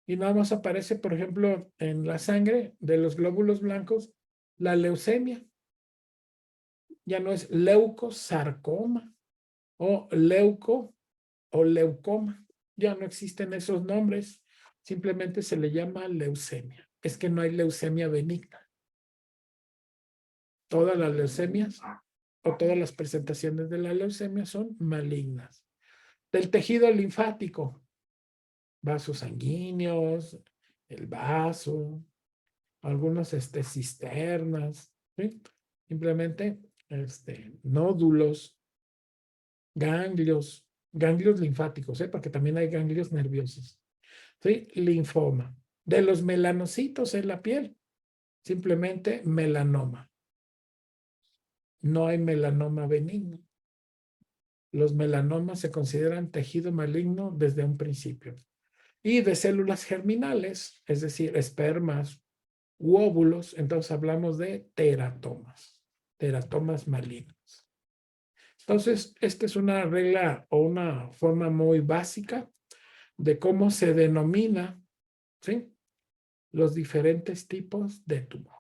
y nada más aparece, por ejemplo, en la sangre de los glóbulos blancos, la leucemia. Ya no es leucosarcoma o leucoma. Ya no existen esos nombres. Simplemente se le llama leucemia. Es que no hay leucemia benigna. Todas las leucemias o todas las presentaciones de la leucemia son malignas. Del tejido linfático, vasos sanguíneos, el vaso, algunas cisternas, ¿sí? Simplemente nódulos, ganglios linfáticos, porque también hay ganglios nerviosos, ¿sí? Linfoma. De los melanocitos en la piel, simplemente melanoma. No hay melanoma benigno. Los melanomas se consideran tejido maligno desde un principio. Y de células germinales, es decir, espermas u óvulos, entonces hablamos de teratomas malignos. Entonces, esta es una regla o una forma muy básica de cómo se denomina, ¿sí?, los diferentes tipos de tumor.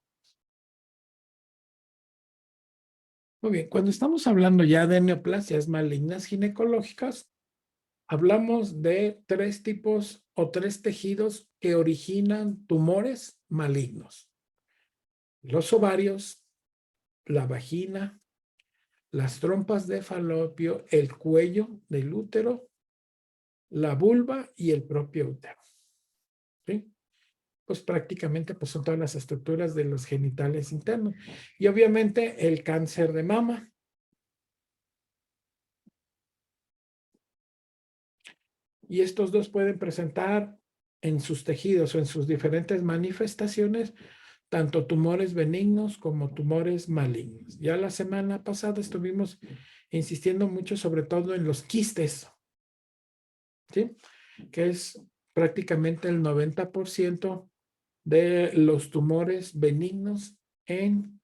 Muy bien, cuando estamos hablando ya de neoplasias malignas ginecológicas, hablamos de tres tipos o tres tejidos que originan tumores malignos. Los ovarios, la vagina, las trompas de falopio, el cuello del útero, la vulva y el propio útero. ¿Sí? Pues prácticamente pues son todas las estructuras de los genitales internos. Y obviamente el cáncer de mama. Y estos dos pueden presentar en sus tejidos o en sus diferentes manifestaciones tanto tumores benignos como tumores malignos. Ya la semana pasada estuvimos insistiendo mucho sobre todo en los quistes, ¿sí?, que es prácticamente el 90% de los tumores benignos en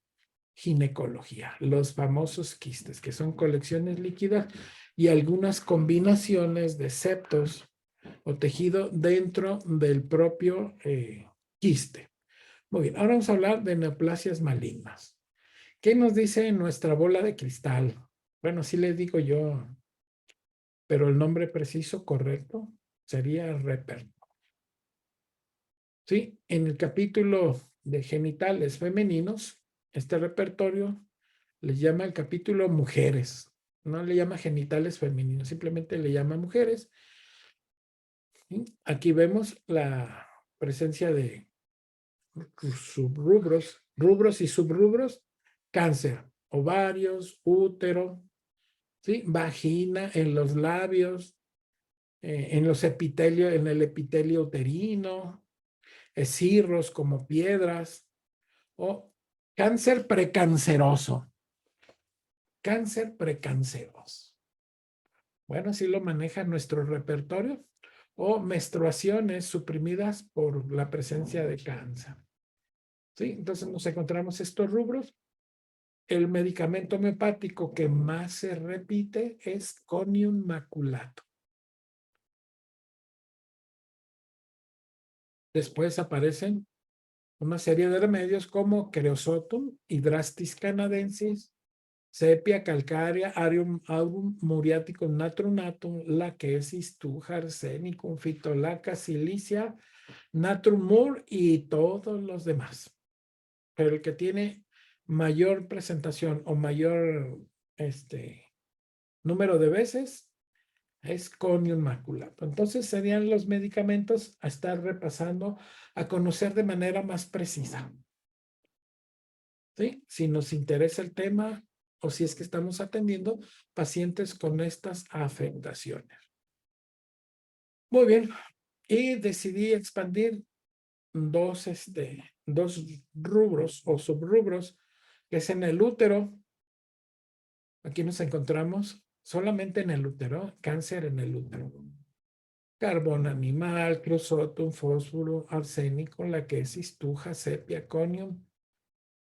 ginecología, los famosos quistes, que son colecciones líquidas y algunas combinaciones de septos o tejido dentro del propio quiste. Muy bien, ahora vamos a hablar de neoplasias malignas. ¿Qué nos dice nuestra bola de cristal? Bueno, sí le digo yo, pero el nombre preciso correcto sería repertorio. Sí, en el capítulo de genitales femeninos, este repertorio les llama el capítulo mujeres. No le llama genitales femeninos, simplemente le llama mujeres. ¿Sí? Aquí vemos la presencia de subrubros, rubros y subrubros, cáncer, ovarios, útero, ¿sí? Vagina, en los labios, en los epitelios, en el epitelio uterino, cirros como piedras, o cáncer precanceroso. Cáncer precanceroso. Bueno, así lo maneja nuestro repertorio. O menstruaciones suprimidas por la presencia de cáncer. ¿Sí? Entonces nos encontramos estos rubros. El medicamento homeopático que más se repite es Conium maculato. Después aparecen una serie de remedios como Creosotum, Hydrastis canadensis, Sepia calcárea, aurum muriaticum natrunatum, laquesis, tuja, arsenicum, fitolaca, silicia, natrum mur y todos los demás. Pero el que tiene mayor presentación o mayor número de veces es Conium maculato. Entonces serían los medicamentos a estar repasando, a conocer de manera más precisa. ¿Sí? Si nos interesa el tema o si es que estamos atendiendo pacientes con estas afectaciones. Muy bien. Y decidí expandir dos rubros o subrubros, que es en el útero. Aquí nos encontramos solamente en el útero, cáncer en el útero. Carbón animal, creosotum, fósforo, arsénico, laquesis, tuja, sepia, conium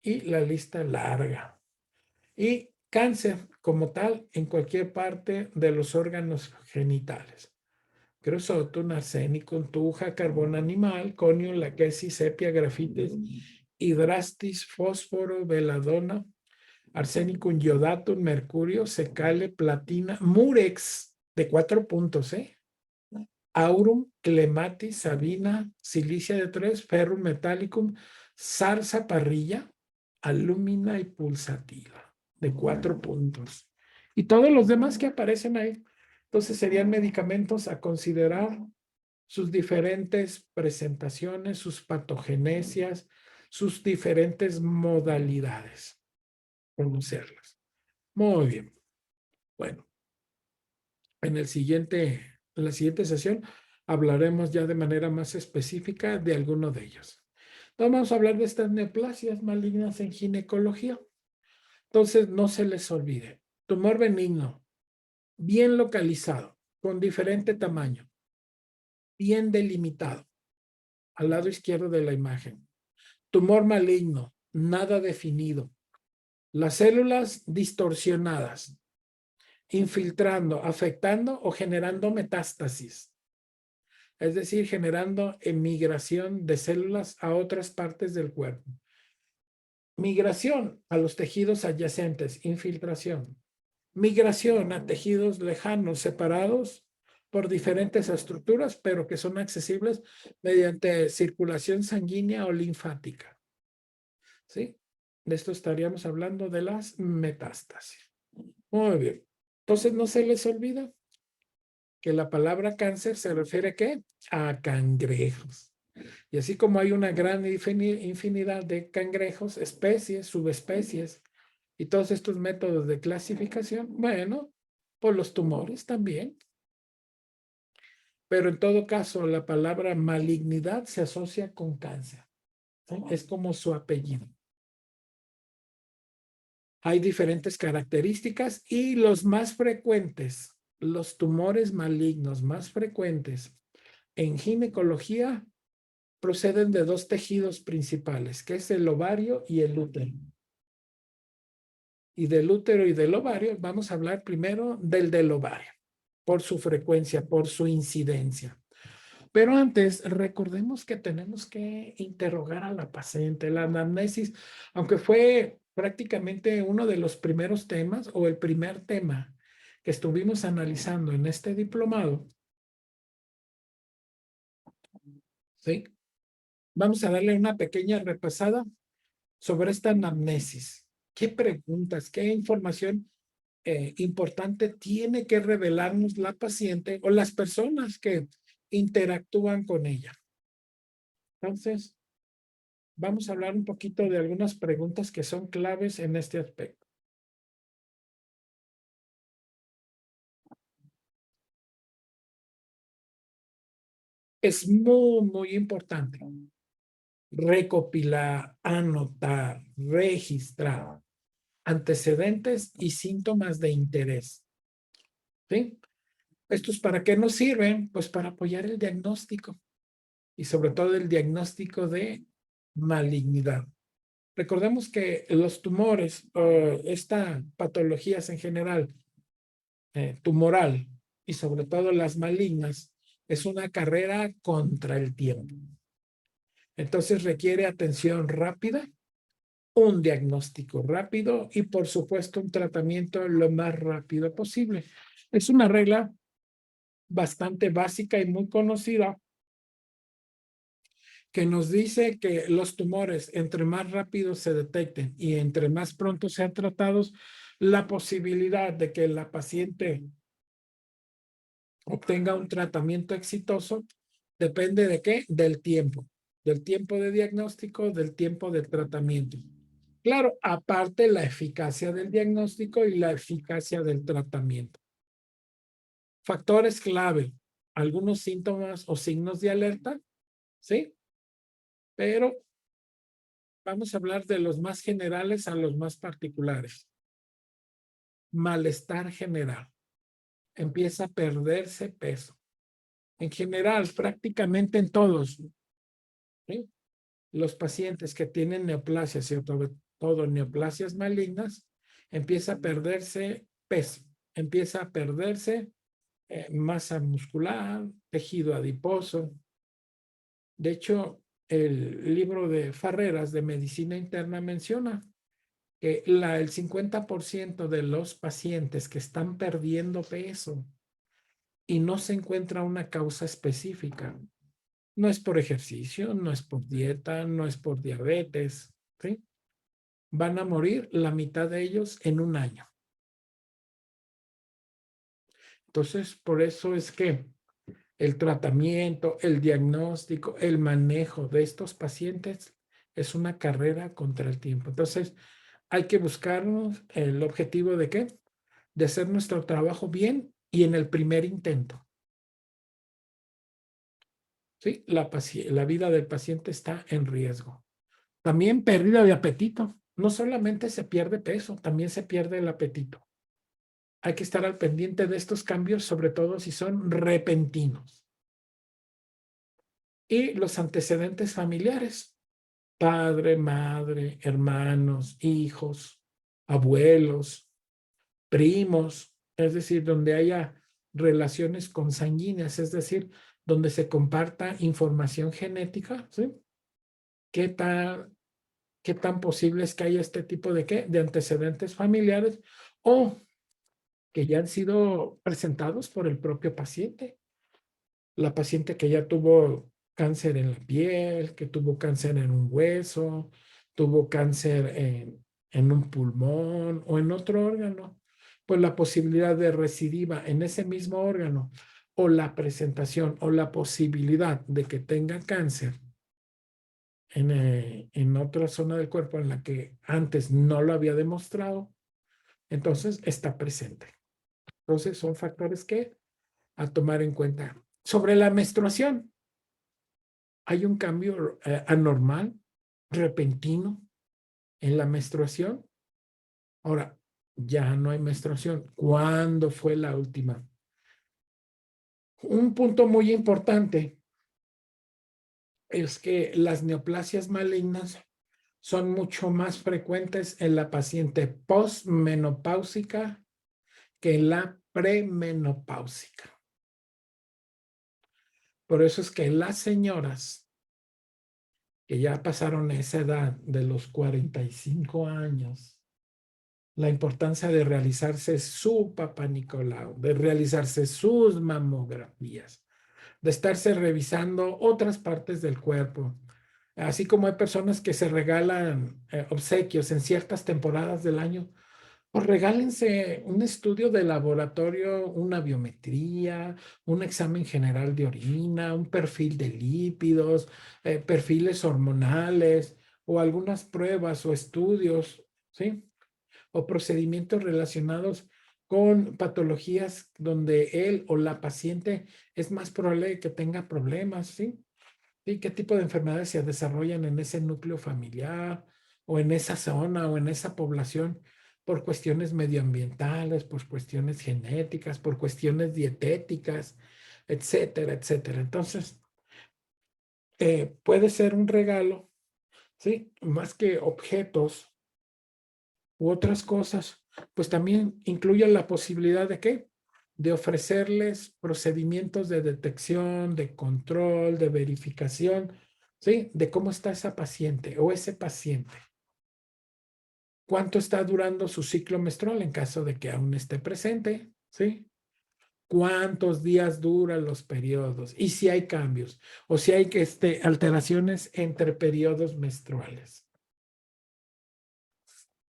y la lista larga. Y cáncer como tal en cualquier parte de los órganos genitales. Creosotum, arsénico, tuja, carbón animal, conium, laquesis, sepia, grafites, hidrastis, fósforo, veladona, arsénico, iodatum, mercurio, secale, platina, murex de 4 puntos, aurum, clematis, sabina, silicia de 3, ferrum metallicum, zarza parrilla, alúmina y pulsatila de 4 puntos. Y todos los demás que aparecen ahí. Entonces serían medicamentos a considerar sus diferentes presentaciones, sus patogenesias, sus diferentes modalidades. Conocerlas. Muy bien. Bueno, en la siguiente sesión hablaremos ya de manera más específica de alguno de ellos. Vamos a hablar de estas neoplasias malignas en ginecología. Entonces, no se les olvide. Tumor benigno, bien localizado, con diferente tamaño, bien delimitado, al lado izquierdo de la imagen. Tumor maligno, nada definido. Las células distorsionadas, infiltrando, afectando o generando metástasis. Es decir, generando emigración de células a otras partes del cuerpo. Migración a los tejidos adyacentes, infiltración. Migración a tejidos lejanos, separados por diferentes estructuras, pero que son accesibles mediante circulación sanguínea o linfática. ¿Sí? De esto estaríamos hablando de las metástasis. Muy bien. Entonces, no se les olvida que la palabra cáncer se refiere ¿a qué? A cangrejos. Y así como hay una gran infinidad de cangrejos, especies, subespecies, y todos estos métodos de clasificación, bueno, por los tumores también. Pero en todo caso, la palabra malignidad se asocia con cáncer. ¿Sí? Es como su apellido. Hay diferentes características y los más frecuentes, los tumores malignos más frecuentes en ginecología proceden de 2 tejidos principales, que es el ovario y el útero. Y del útero y del ovario vamos a hablar primero del ovario, por su frecuencia, por su incidencia. Pero antes, recordemos que tenemos que interrogar a la paciente. La anamnesis, aunque fue prácticamente uno de los primeros temas o el primer tema que estuvimos analizando en este diplomado, ¿sí? Vamos a darle una pequeña repasada sobre esta anamnesis. ¿Qué preguntas, qué información importante tiene que revelarnos la paciente o las personas que interactúan con ella? Entonces, vamos a hablar un poquito de algunas preguntas que son claves en este aspecto. Es muy importante recopilar, anotar, registrar antecedentes y síntomas de interés. ¿Sí? ¿Estos para qué nos sirven? Pues para apoyar el diagnóstico y sobre todo el diagnóstico de malignidad. Recordemos que los tumores, estas patologías en general, tumoral y sobre todo las malignas, es una carrera contra el tiempo. Entonces requiere atención rápida, un diagnóstico rápido y por supuesto un tratamiento lo más rápido posible. Es una regla bastante básica y muy conocida que nos dice que los tumores, entre más rápido se detecten y entre más pronto sean tratados, la posibilidad de que la paciente obtenga un tratamiento exitoso depende de qué? Del tiempo de diagnóstico, del tiempo de tratamiento. Claro, aparte la eficacia del diagnóstico y la eficacia del tratamiento. Factores clave, algunos síntomas o signos de alerta, ¿sí? Pero vamos a hablar de los más generales a los más particulares. Malestar general. Empieza a perderse peso. En general, prácticamente en todos, ¿sí? Los pacientes que tienen neoplasias y sobre todo neoplasias malignas, empieza a perderse peso, empieza a perderse masa muscular, tejido adiposo. De hecho, el libro de Farreras de Medicina Interna menciona que el 50% de los pacientes que están perdiendo peso y no se encuentra una causa específica, no es por ejercicio, no es por dieta, no es por diabetes, ¿sí? Van a morir la mitad de ellos en un año. Entonces, por eso es que el tratamiento, el diagnóstico, el manejo de estos pacientes es una carrera contra el tiempo. Entonces, hay que buscarnos el objetivo de ¿qué? De hacer nuestro trabajo bien y en el primer intento. ¿Sí? La vida del paciente está en riesgo. También pérdida de apetito. No solamente se pierde peso, también se pierde el apetito. Hay que estar al pendiente de estos cambios, sobre todo si son repentinos. Y los antecedentes familiares, padre, madre, hermanos, hijos, abuelos, primos, es decir, donde haya relaciones consanguíneas, es decir, donde se comparta información genética, ¿sí? ¿Qué tan posible es que haya este tipo de qué? De antecedentes familiares o que ya han sido presentados por el propio paciente? La paciente que ya tuvo cáncer en la piel, que tuvo cáncer en un hueso, tuvo cáncer en un pulmón o en otro órgano, pues la posibilidad de recidiva en ese mismo órgano o la presentación o la posibilidad de que tenga cáncer en otra zona del cuerpo en la que antes no lo había demostrado, entonces está presente. Entonces son factores que a tomar en cuenta. Sobre la menstruación, hay un cambio anormal, repentino en la menstruación. Ahora, ya no hay menstruación. ¿Cuándo fue la última? Un punto muy importante es que las neoplasias malignas son mucho más frecuentes en la paciente postmenopáusica que en la premenopáusica. Por eso es que las señoras que ya pasaron esa edad de los 45 años, la importancia de realizarse su Papá Nicolau, de realizarse sus mamografías, de estarse revisando otras partes del cuerpo. Así como hay personas que se regalan obsequios en ciertas temporadas del año, pues regálense un estudio de laboratorio, una biometría, un examen general de orina, un perfil de lípidos, perfiles hormonales o algunas pruebas o estudios, ¿sí? O procedimientos relacionados con patologías donde él o la paciente es más probable que tenga problemas, ¿sí? ¿Sí? ¿Qué tipo de enfermedades se desarrollan en ese núcleo familiar o en esa zona o en esa población por cuestiones medioambientales, por cuestiones genéticas, por cuestiones dietéticas, etcétera, etcétera? Entonces, puede ser un regalo, ¿sí? Más que objetos u otras cosas, pues también incluye la posibilidad de ¿qué? De ofrecerles procedimientos de detección, de control, de verificación, ¿sí? De cómo está esa paciente o ese paciente. ¿Cuánto está durando su ciclo menstrual en caso de que aún esté presente? ¿Sí? ¿Cuántos días duran los periodos? Y si hay cambios o si hay alteraciones entre periodos menstruales.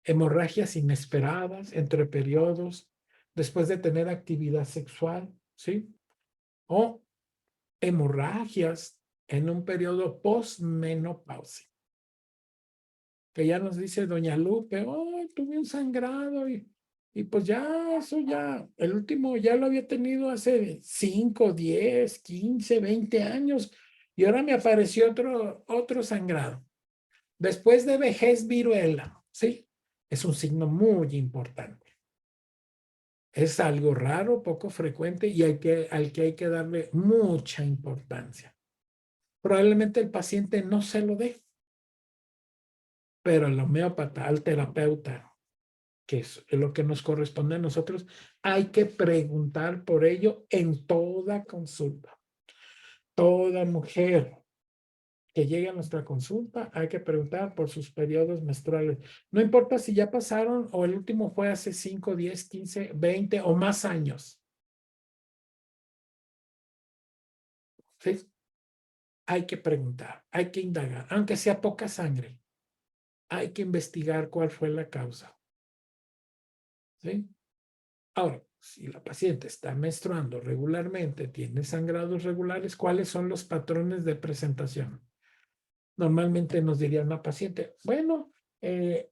Hemorragias inesperadas entre periodos después de tener actividad sexual, ¿sí? O hemorragias en un periodo postmenopáusico. Que ya nos dice doña Lupe, oh, tuve un sangrado y pues ya, eso ya, el último ya lo había tenido hace 5, 10, 15, 20 años y ahora me apareció otro sangrado. Después de vejez viruela, ¿sí? Es un signo muy importante. Es algo raro, poco frecuente y al que hay que darle mucha importancia. Probablemente el paciente no se lo dé, pero el homeópata, al terapeuta, que es lo que nos corresponde a nosotros, hay que preguntar por ello en toda consulta. Toda mujer que llegue a nuestra consulta, hay que preguntar por sus periodos menstruales. No importa si ya pasaron o el último fue hace 5, 10, 15, 20 o más años. ¿Sí? Hay que preguntar, hay que indagar, aunque sea poca sangre. Hay que investigar cuál fue la causa. ¿Sí? Ahora, si la paciente está menstruando regularmente, tiene sangrados regulares, ¿cuáles son los patrones de presentación? Normalmente nos diría una paciente, bueno,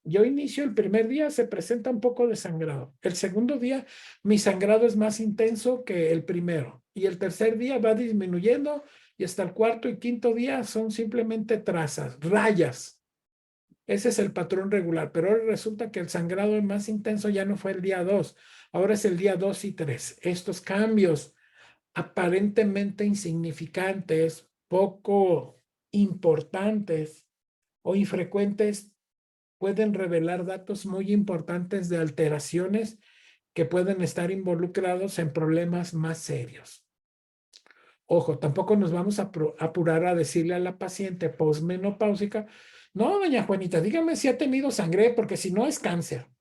yo inicio el primer día, se presenta un poco de sangrado. El segundo día, mi sangrado es más intenso que el primero. Y el tercer día va disminuyendo y hasta el cuarto y quinto día son simplemente trazas, rayas. Ese es el patrón regular, pero ahora resulta que el sangrado más intenso ya no fue el día 2, ahora es el día 2 y 3. Estos cambios aparentemente insignificantes, poco importantes o infrecuentes pueden revelar datos muy importantes de alteraciones que pueden estar involucrados en problemas más serios. Ojo, tampoco nos vamos a apurar a decirle a la paciente posmenopáusica, no, doña Juanita, dígame si ha tenido sangre, porque si no es cáncer.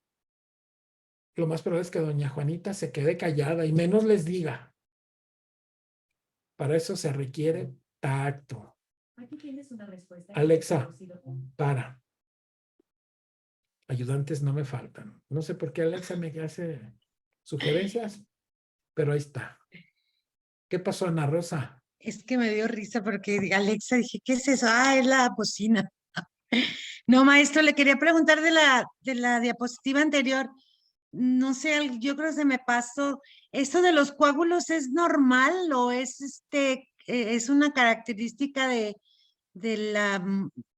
Lo más probable es que doña Juanita se quede callada y menos les diga. Para eso se requiere tacto. Aquí tienes una respuesta. Alexa, para. Ayudantes no me faltan. No sé por qué Alexa me hace sugerencias, pero ahí está. ¿Qué pasó, Ana Rosa? Es que me dio risa porque Alexa, dije, ¿qué es eso? Ah, es la bocina. No, maestro, le quería preguntar de la diapositiva anterior. No sé, yo creo que se me pasó. ¿Esto de los coágulos es normal o es una característica de la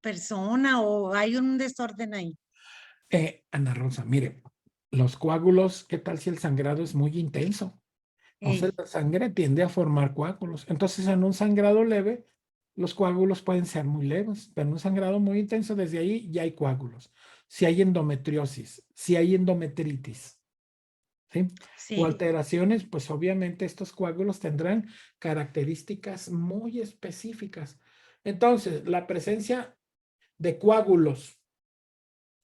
persona o hay un desorden ahí? Ana Rosa, mire, los coágulos, ¿qué tal si el sangrado es muy intenso? Entonces Ey, la sangre tiende a formar coágulos. Entonces en un sangrado leve, los coágulos pueden ser muy leves, pero en un sangrado muy intenso, desde ahí ya hay coágulos. Si hay endometriosis, si hay endometritis, ¿sí? O Sí, alteraciones, pues obviamente estos coágulos tendrán características muy específicas. Entonces, la presencia de coágulos,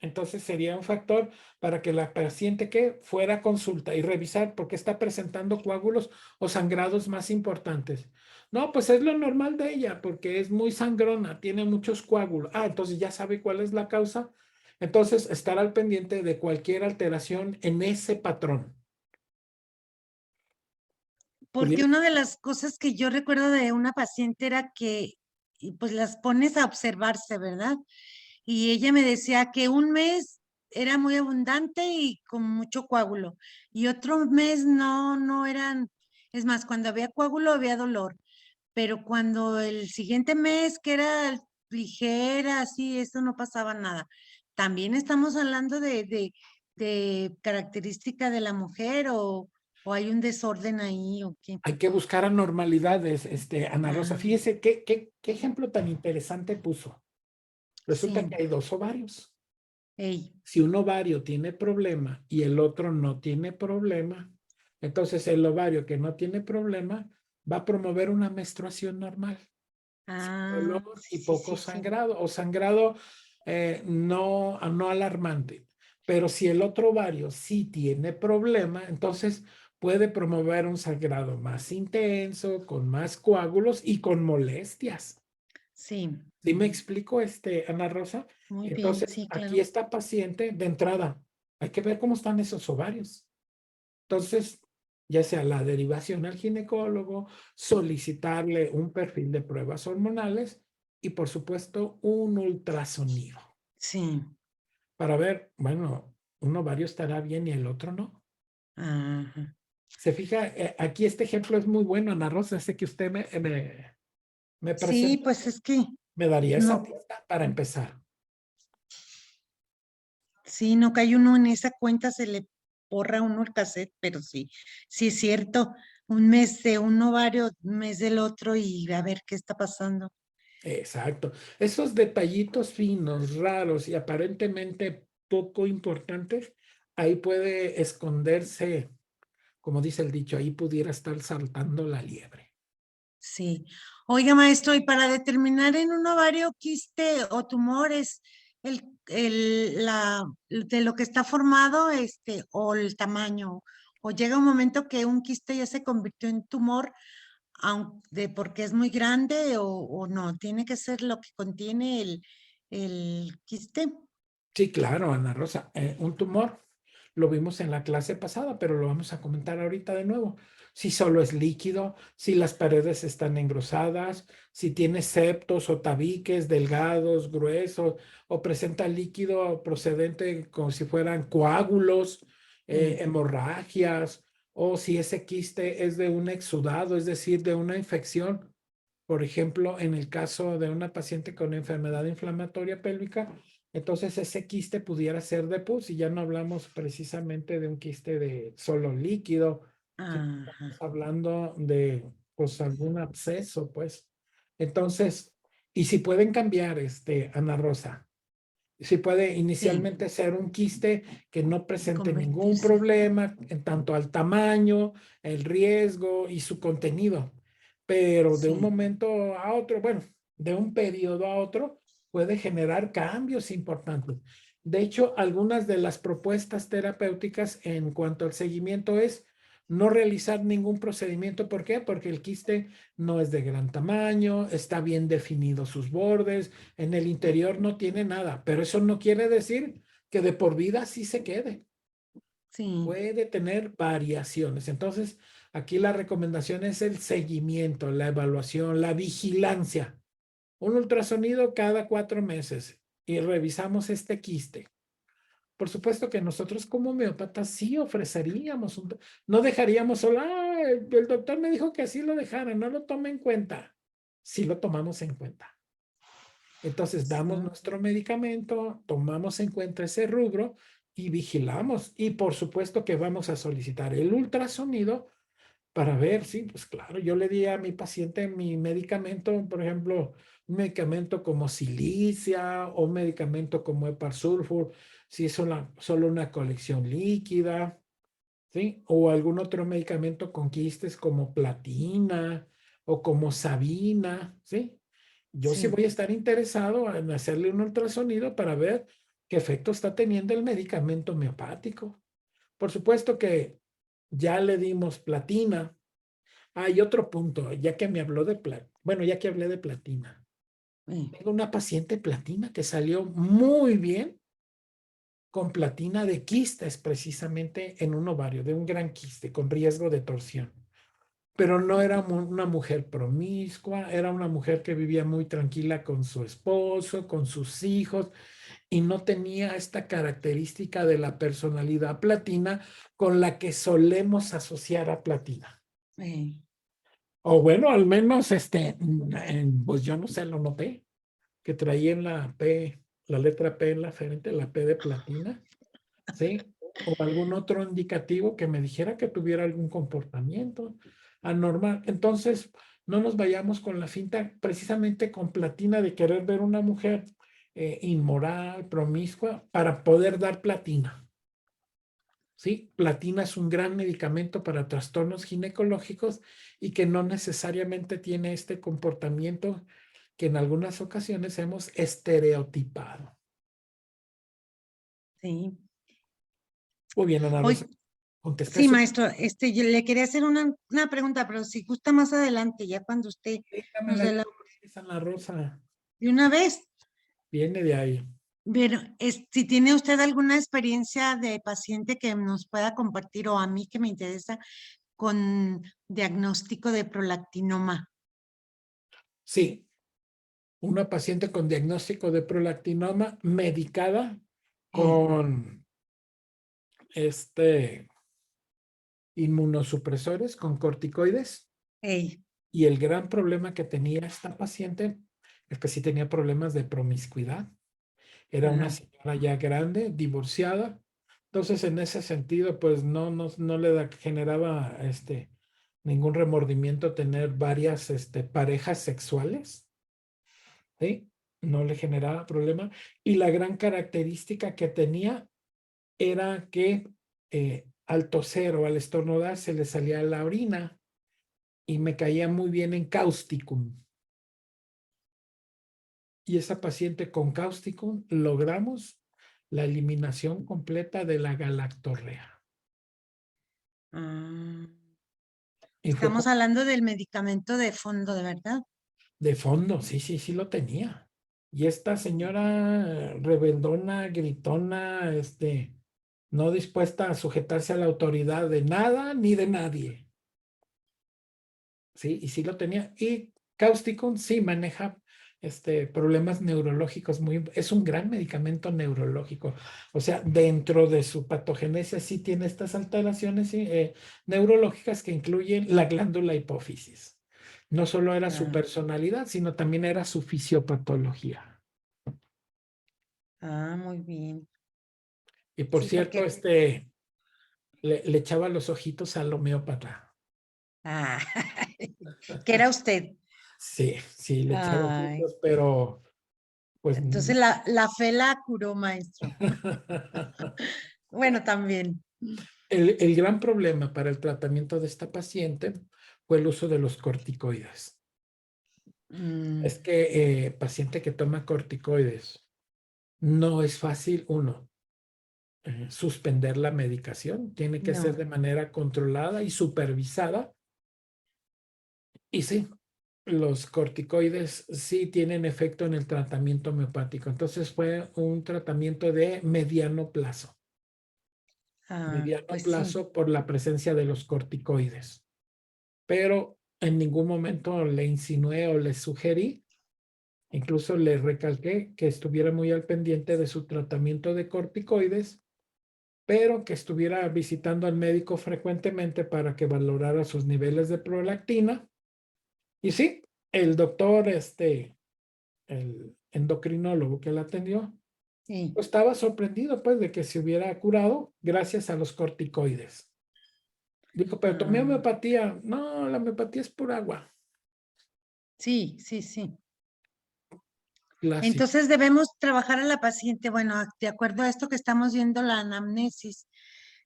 entonces sería un factor para que la paciente que fuera a consulta y revisar por qué está presentando coágulos o sangrados más importantes. No, pues es lo normal de ella, porque es muy sangrona, tiene muchos coágulos. Ah, entonces ya sabe cuál es la causa. Entonces, estar al pendiente de cualquier alteración en ese patrón. porque una de las cosas que yo recuerdo de una paciente era que y pues las pones a observarse, ¿verdad? Y ella me decía que un mes era muy abundante y con mucho coágulo, y otro mes no eran, es más, cuando había coágulo había dolor, pero cuando el siguiente mes que era ligera, así, eso no pasaba nada. También estamos hablando de característica de la mujer o hay un desorden ahí o qué. Hay que buscar anormalidades, Ana Rosa. Ah, Fíjese qué ejemplo tan interesante puso. Resulta sí, que hay dos ovarios. ey, Si un ovario tiene problema y el otro no tiene problema, entonces el ovario que no tiene problema va a promover una menstruación normal, sin ah, dolor y sí, poco sí, sí, sangrado o sangrado no alarmante. Pero si el otro ovario sí tiene problema, entonces puede promover un sangrado más intenso, con más coágulos y con molestias. sí, ¿Sí me explico, Ana Rosa? muy bien, Entonces, sí, aquí claro. esta paciente, de entrada, hay que ver cómo están esos ovarios. Entonces, ya sea la derivación al ginecólogo, solicitarle un perfil de pruebas hormonales y, por supuesto, un ultrasonido Sí, para ver, bueno, un ovario estará bien y el otro no. ajá. Se fija, aquí este ejemplo es muy bueno, Ana Rosa, ese que usted me Sí, presentó, pues es que me daría esa no, pista para empezar. sí, no cae uno en esa cuenta, se le borra a uno el cassette, pero sí, sí es cierto, un mes de un ovario, un mes del otro y a ver qué está pasando. Exacto. Esos detallitos finos, raros y aparentemente poco importantes, ahí puede esconderse, como dice el dicho, ahí pudiera estar saltando la liebre. Sí. Oiga, maestro, y para determinar en un ovario quiste o tumores, de lo que está formado, o el tamaño, o llega un momento que un quiste ya se convirtió en tumor, de porque es muy grande o no, tiene que ser lo que contiene el quiste. Sí, claro, Ana Rosa. Un tumor, lo vimos en la clase pasada, pero lo vamos a comentar ahorita de nuevo. Si solo es líquido, si las paredes están engrosadas, si tiene septos o tabiques delgados, gruesos, o presenta líquido procedente como si fueran coágulos, hemorragias, o si ese quiste es de un exudado, es decir, de una infección. Por ejemplo, en el caso de una paciente con enfermedad inflamatoria pélvica, entonces ese quiste pudiera ser de pus y ya no hablamos precisamente de un quiste de solo líquido, sino Ajá, estamos hablando de pues algún absceso, pues. Entonces, y si pueden cambiar, Ana Rosa, si puede sí, inicialmente ser un quiste que no y presente ningún convertirse. problema en tanto al tamaño, el riesgo y su contenido, pero de un Sí, momento a otro, bueno, de un periodo a otro, puede generar cambios importantes. De hecho, algunas de las propuestas terapéuticas en cuanto al seguimiento es no realizar ningún procedimiento. ¿Por qué? Porque el quiste no es de gran tamaño, está bien definido sus bordes, en el interior no tiene nada, pero eso no quiere decir que de por vida sí se quede. sí, Puede tener variaciones. Entonces, aquí la recomendación es el seguimiento, la evaluación, la vigilancia. Un ultrasonido cada 4 meses y revisamos este quiste. Por supuesto que nosotros como homeópatas sí ofreceríamos, no dejaríamos solo, el doctor me dijo que así lo dejara, no lo tome en cuenta. Sí lo tomamos en cuenta. Entonces damos sí, nuestro medicamento, tomamos en cuenta ese rubro y vigilamos. Y por supuesto que vamos a solicitar el ultrasonido para ver, sí, pues claro, yo le di a mi paciente mi medicamento, por ejemplo, un medicamento como silicia o un medicamento como Heparsulfur, si es solo una colección líquida, ¿sí? O algún otro medicamento con quistes como platina o como sabina, ¿sí? Yo sí Sí. voy a estar interesado en hacerle un ultrasonido para ver qué efecto está teniendo el medicamento homeopático. Por supuesto que ya le dimos platina. Hay otro punto, ya que me habló de bueno, ya que hablé de platina. Tengo una paciente platina que salió muy bien con platina de quistes, precisamente en un ovario, de un gran quiste con riesgo de torsión. Pero no era una mujer promiscua, era una mujer que vivía muy tranquila con su esposo, con sus hijos, y no tenía esta característica de la personalidad platina con la que solemos asociar a platina. O bueno, al menos pues yo no sé, lo noté, que traía en la P, la letra P en la frente, la P de platina, ¿sí? O algún otro indicativo que me dijera que tuviera algún comportamiento anormal. Entonces, no nos vayamos con la finta, precisamente con platina, de querer ver una mujer inmoral, promiscua, para poder dar platina. ¿Sí? Platina es un gran medicamento para trastornos ginecológicos y que no necesariamente tiene este comportamiento que en algunas ocasiones hemos estereotipado. Sí. Muy bien, Ana Hoy, Rosa. ¿Contesté sí, su maestro, yo le quería hacer una pregunta, pero si gusta más adelante, ya cuando usted nos Dígamela, dé yo la creo que es Ana Rosa. de una vez. Viene de ahí. Pero si tiene usted alguna experiencia de paciente que nos pueda compartir, o a mí que me interesa, con diagnóstico de prolactinoma. Sí, una paciente con diagnóstico de prolactinoma medicada Eh, con inmunosupresores, con corticoides. eh, Y el gran problema que tenía esta paciente es que sí tenía problemas de promiscuidad. Era una ajá, señora ya grande, divorciada. Entonces, en ese sentido, pues no le generaba ningún remordimiento tener varias parejas sexuales, ¿sí? No le generaba problema. Y la gran característica que tenía era que al toser o al estornudar se le salía la orina y me caía muy bien en Causticum. Y esa paciente con Causticum logramos la eliminación completa de la galactorrea. ah, Y fue estamos hablando del medicamento de fondo, ¿de verdad? de fondo, sí, sí, sí lo tenía. Y esta señora rebeldona, gritona, no dispuesta a sujetarse a la autoridad de nada ni de nadie. Sí, y sí lo tenía. Y Causticum sí maneja problemas neurológicos es un gran medicamento neurológico. O sea, dentro de su patogénesis sí tiene estas alteraciones sí, neurológicas que incluyen la glándula hipófisis. No solo era su Ah, personalidad, sino también era su fisiopatología. muy bien. Y por Sí, cierto, porque, le echaba los ojitos al homeópata. ah, que era usted. Sí, sí, le echaba Ay, ojitos, pero pues entonces la fe la curó, maestro. Bueno, también. el gran problema para el tratamiento de esta paciente fue el uso de los corticoides. Mm, Es que paciente que toma corticoides, no es fácil, uno, suspender la medicación, tiene que ser no. de manera controlada y supervisada. Y sí, los corticoides sí tienen efecto en el tratamiento homeopático. Entonces fue un tratamiento de mediano Pues sí. plazo por la presencia de los corticoides. Pero en ningún momento le insinué o le sugerí, incluso le recalqué que estuviera muy al pendiente de su tratamiento de corticoides, pero que estuviera visitando al médico frecuentemente para que valorara sus niveles de prolactina. Y sí, el doctor, el endocrinólogo que la atendió, Sí. pues estaba sorprendido pues de que se hubiera curado gracias a los corticoides. Dijo, pero tomé Ah, homeopatía. No, la homeopatía es pura agua. sí, sí, sí. Clásico. Entonces debemos trabajar a la paciente, bueno, de acuerdo a esto que estamos viendo, la anamnesis,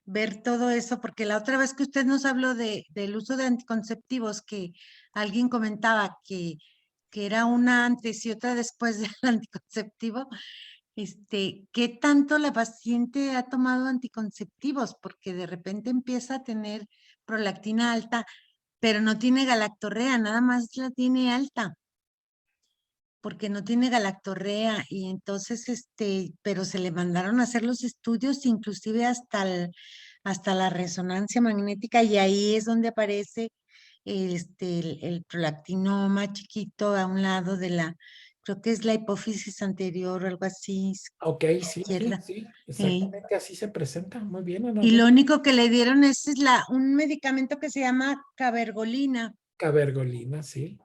ver todo eso, porque la otra vez que usted nos habló del uso de anticonceptivos, que alguien comentaba que era una antes y otra después del anticonceptivo, ¿qué tanto la paciente ha tomado anticonceptivos? Porque de repente empieza a tener prolactina alta, pero no tiene galactorrea, nada más la tiene alta, porque no tiene galactorrea y entonces, pero se le mandaron a hacer los estudios, inclusive hasta la resonancia magnética y ahí es donde aparece el prolactinoma chiquito a un lado creo que es la hipófisis anterior o algo así, Ok, sí, izquierda. sí, eh. exactamente así se presenta. Muy bien, Ana Y lo Rosa. único que le dieron es un medicamento que se llama cabergolina, Cabergolina, sí.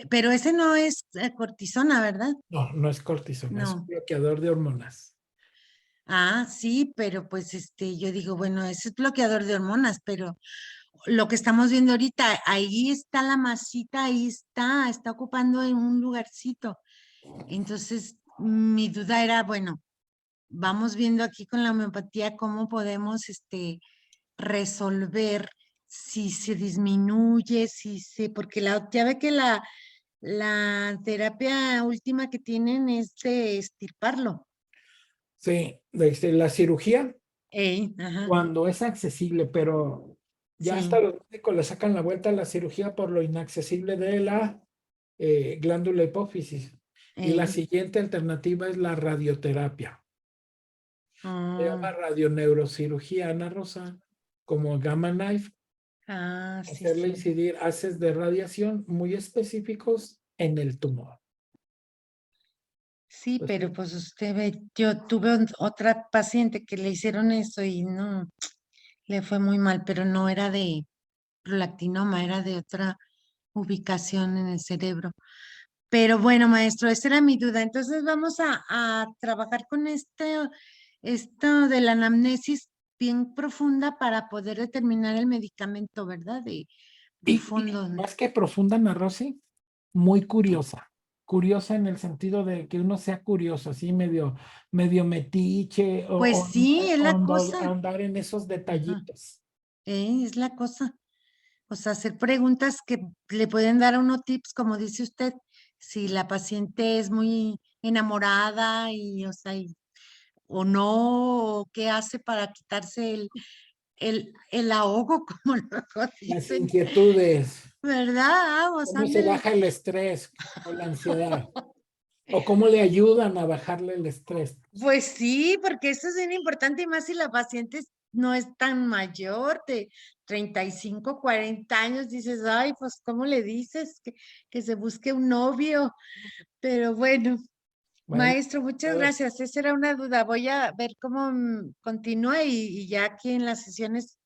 pero ese no es cortisona, ¿verdad? No, no es cortisona, es un No. bloqueador de hormonas. Ah, sí, pero pues yo digo, bueno, ese es bloqueador de hormonas, pero lo que estamos viendo ahorita, ahí está la masita, ahí está ocupando en un lugarcito. Entonces, mi duda era, bueno, vamos viendo aquí con la homeopatía cómo podemos resolver si se disminuye, porque ya ve que la terapia última que tienen es de extirparlo. Sí, la cirugía, Ajá, cuando es accesible, pero ya hasta sí, los médicos le sacan la vuelta a la cirugía por lo inaccesible de la glándula hipófisis. Y la ey, siguiente alternativa es la radioterapia. Se ah, llama radioneurocirugía, Ana Rosa, como Gamma Knife, sí, hacerle sí. incidir haces de radiación muy específicos en el tumor. Sí, Pues pero sí, pues usted ve, yo tuve otra paciente que le hicieron eso y no, le fue muy mal, pero no era de prolactinoma, era de otra ubicación en el cerebro. Pero bueno, maestro, esa era mi duda. Entonces vamos a trabajar con esto de la anamnesis bien profunda para poder determinar el medicamento, ¿verdad? De un y fondo. más que profunda, Ana Rosy, muy curiosa. Curiosa en el sentido de que uno sea curioso, así medio metiche Pues sí, es o la cosa. andar en esos Ajá, detallitos. es la cosa. O sea, hacer preguntas que le pueden dar a uno tips, como dice usted, si la paciente es muy enamorada y, o sea, o no, o qué hace para quitarse el ahogo, como luego Las dicen, inquietudes, ¿verdad? Vamos, cómo se ándele. baja el estrés o la ansiedad, o cómo le ayudan a bajarle el estrés. Pues sí, porque eso es bien importante y más si la paciente no es tan mayor, de 35, 40 años, dices, ay, pues, ¿cómo le dices que se busque un novio? Pero bueno. Bueno, Maestro, muchas pues, gracias. Esa era una duda. Voy a ver cómo continúa y ya aquí en las sesiones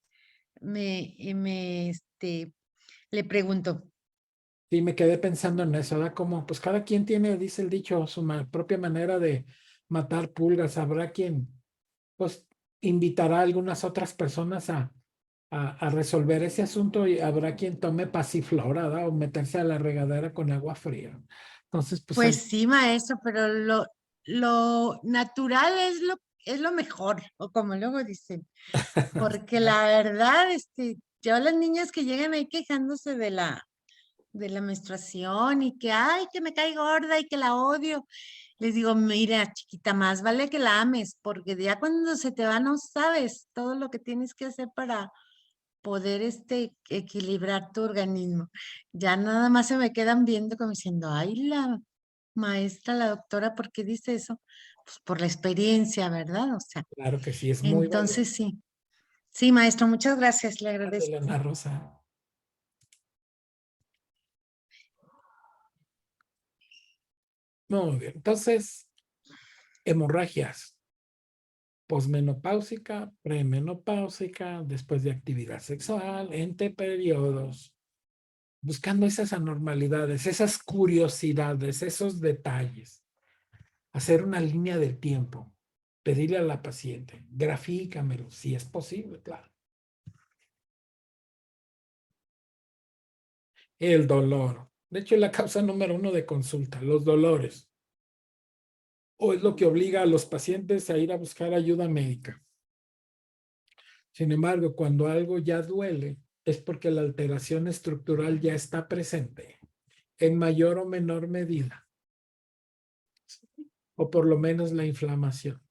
le pregunto. sí, me quedé pensando en eso, ¿verdad? Como, pues cada quien tiene, dice el dicho, su propia manera de matar pulgas. Habrá quien, pues, invitará a algunas otras personas a resolver ese asunto y habrá quien tome pasiflora, ¿verdad? O meterse a la regadera con agua fría. Entonces, pues, Pues sí, maestro, pero lo natural es lo mejor, o como luego dicen, porque la verdad, yo a las niñas que llegan ahí quejándose de la menstruación y que, ay, que me cae gorda y que la odio. Les digo, mira, chiquita, más vale que la ames, porque ya cuando se te va no sabes todo lo que tienes que hacer para poder equilibrar tu organismo. Ya nada más se me quedan viendo como diciendo, ay, la maestra, la doctora, ¿por qué dice eso? Pues por la experiencia, ¿verdad? O sea, claro que sí, es muy valioso. entonces sí. Sí, maestro, muchas gracias, le Ándale, agradezco. Ana Rosa. Muy bien. Entonces, hemorragias posmenopáusica, premenopáusica, después de actividad sexual, entre periodos, buscando esas anormalidades, esas curiosidades, esos detalles. Hacer una línea del tiempo, pedirle a la paciente, grafícamelo, si es posible, claro. El dolor. De hecho, es la causa número 1 de consulta, los dolores. O es lo que obliga a los pacientes a ir a buscar ayuda médica. Sin embargo, cuando algo ya duele, es porque la alteración estructural ya está presente en mayor o menor medida, o por lo menos la inflamación.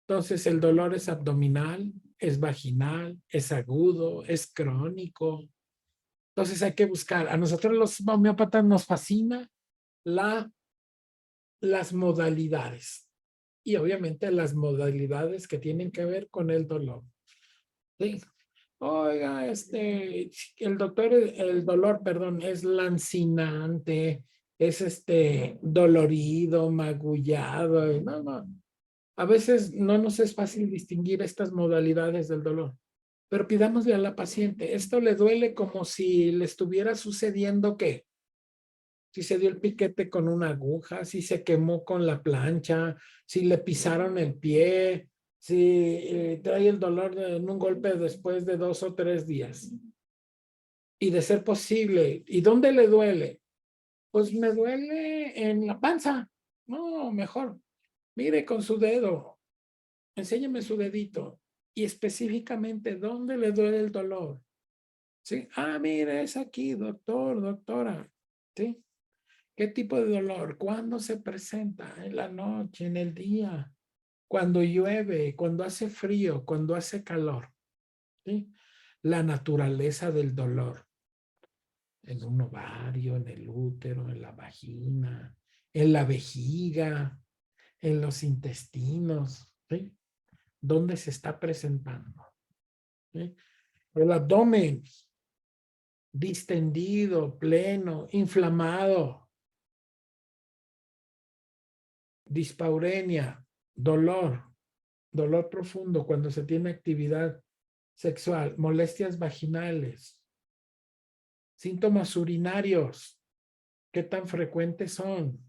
Entonces, el dolor es abdominal, es vaginal, es agudo, es crónico. Entonces, hay que buscar. A nosotros los homeópatas nos fascina las modalidades. Y obviamente las modalidades que tienen que ver con el dolor. ¿Sí? Oiga, el dolor, perdón, es lancinante, es dolorido, magullado. No, no. A veces no nos es fácil distinguir estas modalidades del dolor, pero pidámosle a la paciente, esto le duele como si le estuviera sucediendo ¿qué? Si se dio el piquete con una aguja, si se quemó con la plancha, si le pisaron el pie, si trae el dolor en un golpe después de 2 o 3 días. Y de ser posible, ¿y dónde le duele? Pues me duele en la panza. No, mejor, mire con su dedo, enséñeme su dedito y específicamente dónde le duele el dolor. ¿Sí? Ah, mire, es aquí, doctor, doctora. ¿Sí? ¿Qué tipo de dolor? ¿Cuándo se presenta? En la noche, en el día, cuando llueve, cuando hace frío, cuando hace calor. ¿Sí? La naturaleza del dolor. En un ovario, en el útero, en la vagina, en la vejiga, en los intestinos. ¿Sí? ¿Dónde se está presentando? ¿Sí? El abdomen distendido, pleno, inflamado. Dispaurenia, dolor profundo cuando se tiene actividad sexual, molestias vaginales, síntomas urinarios, ¿qué tan frecuentes son?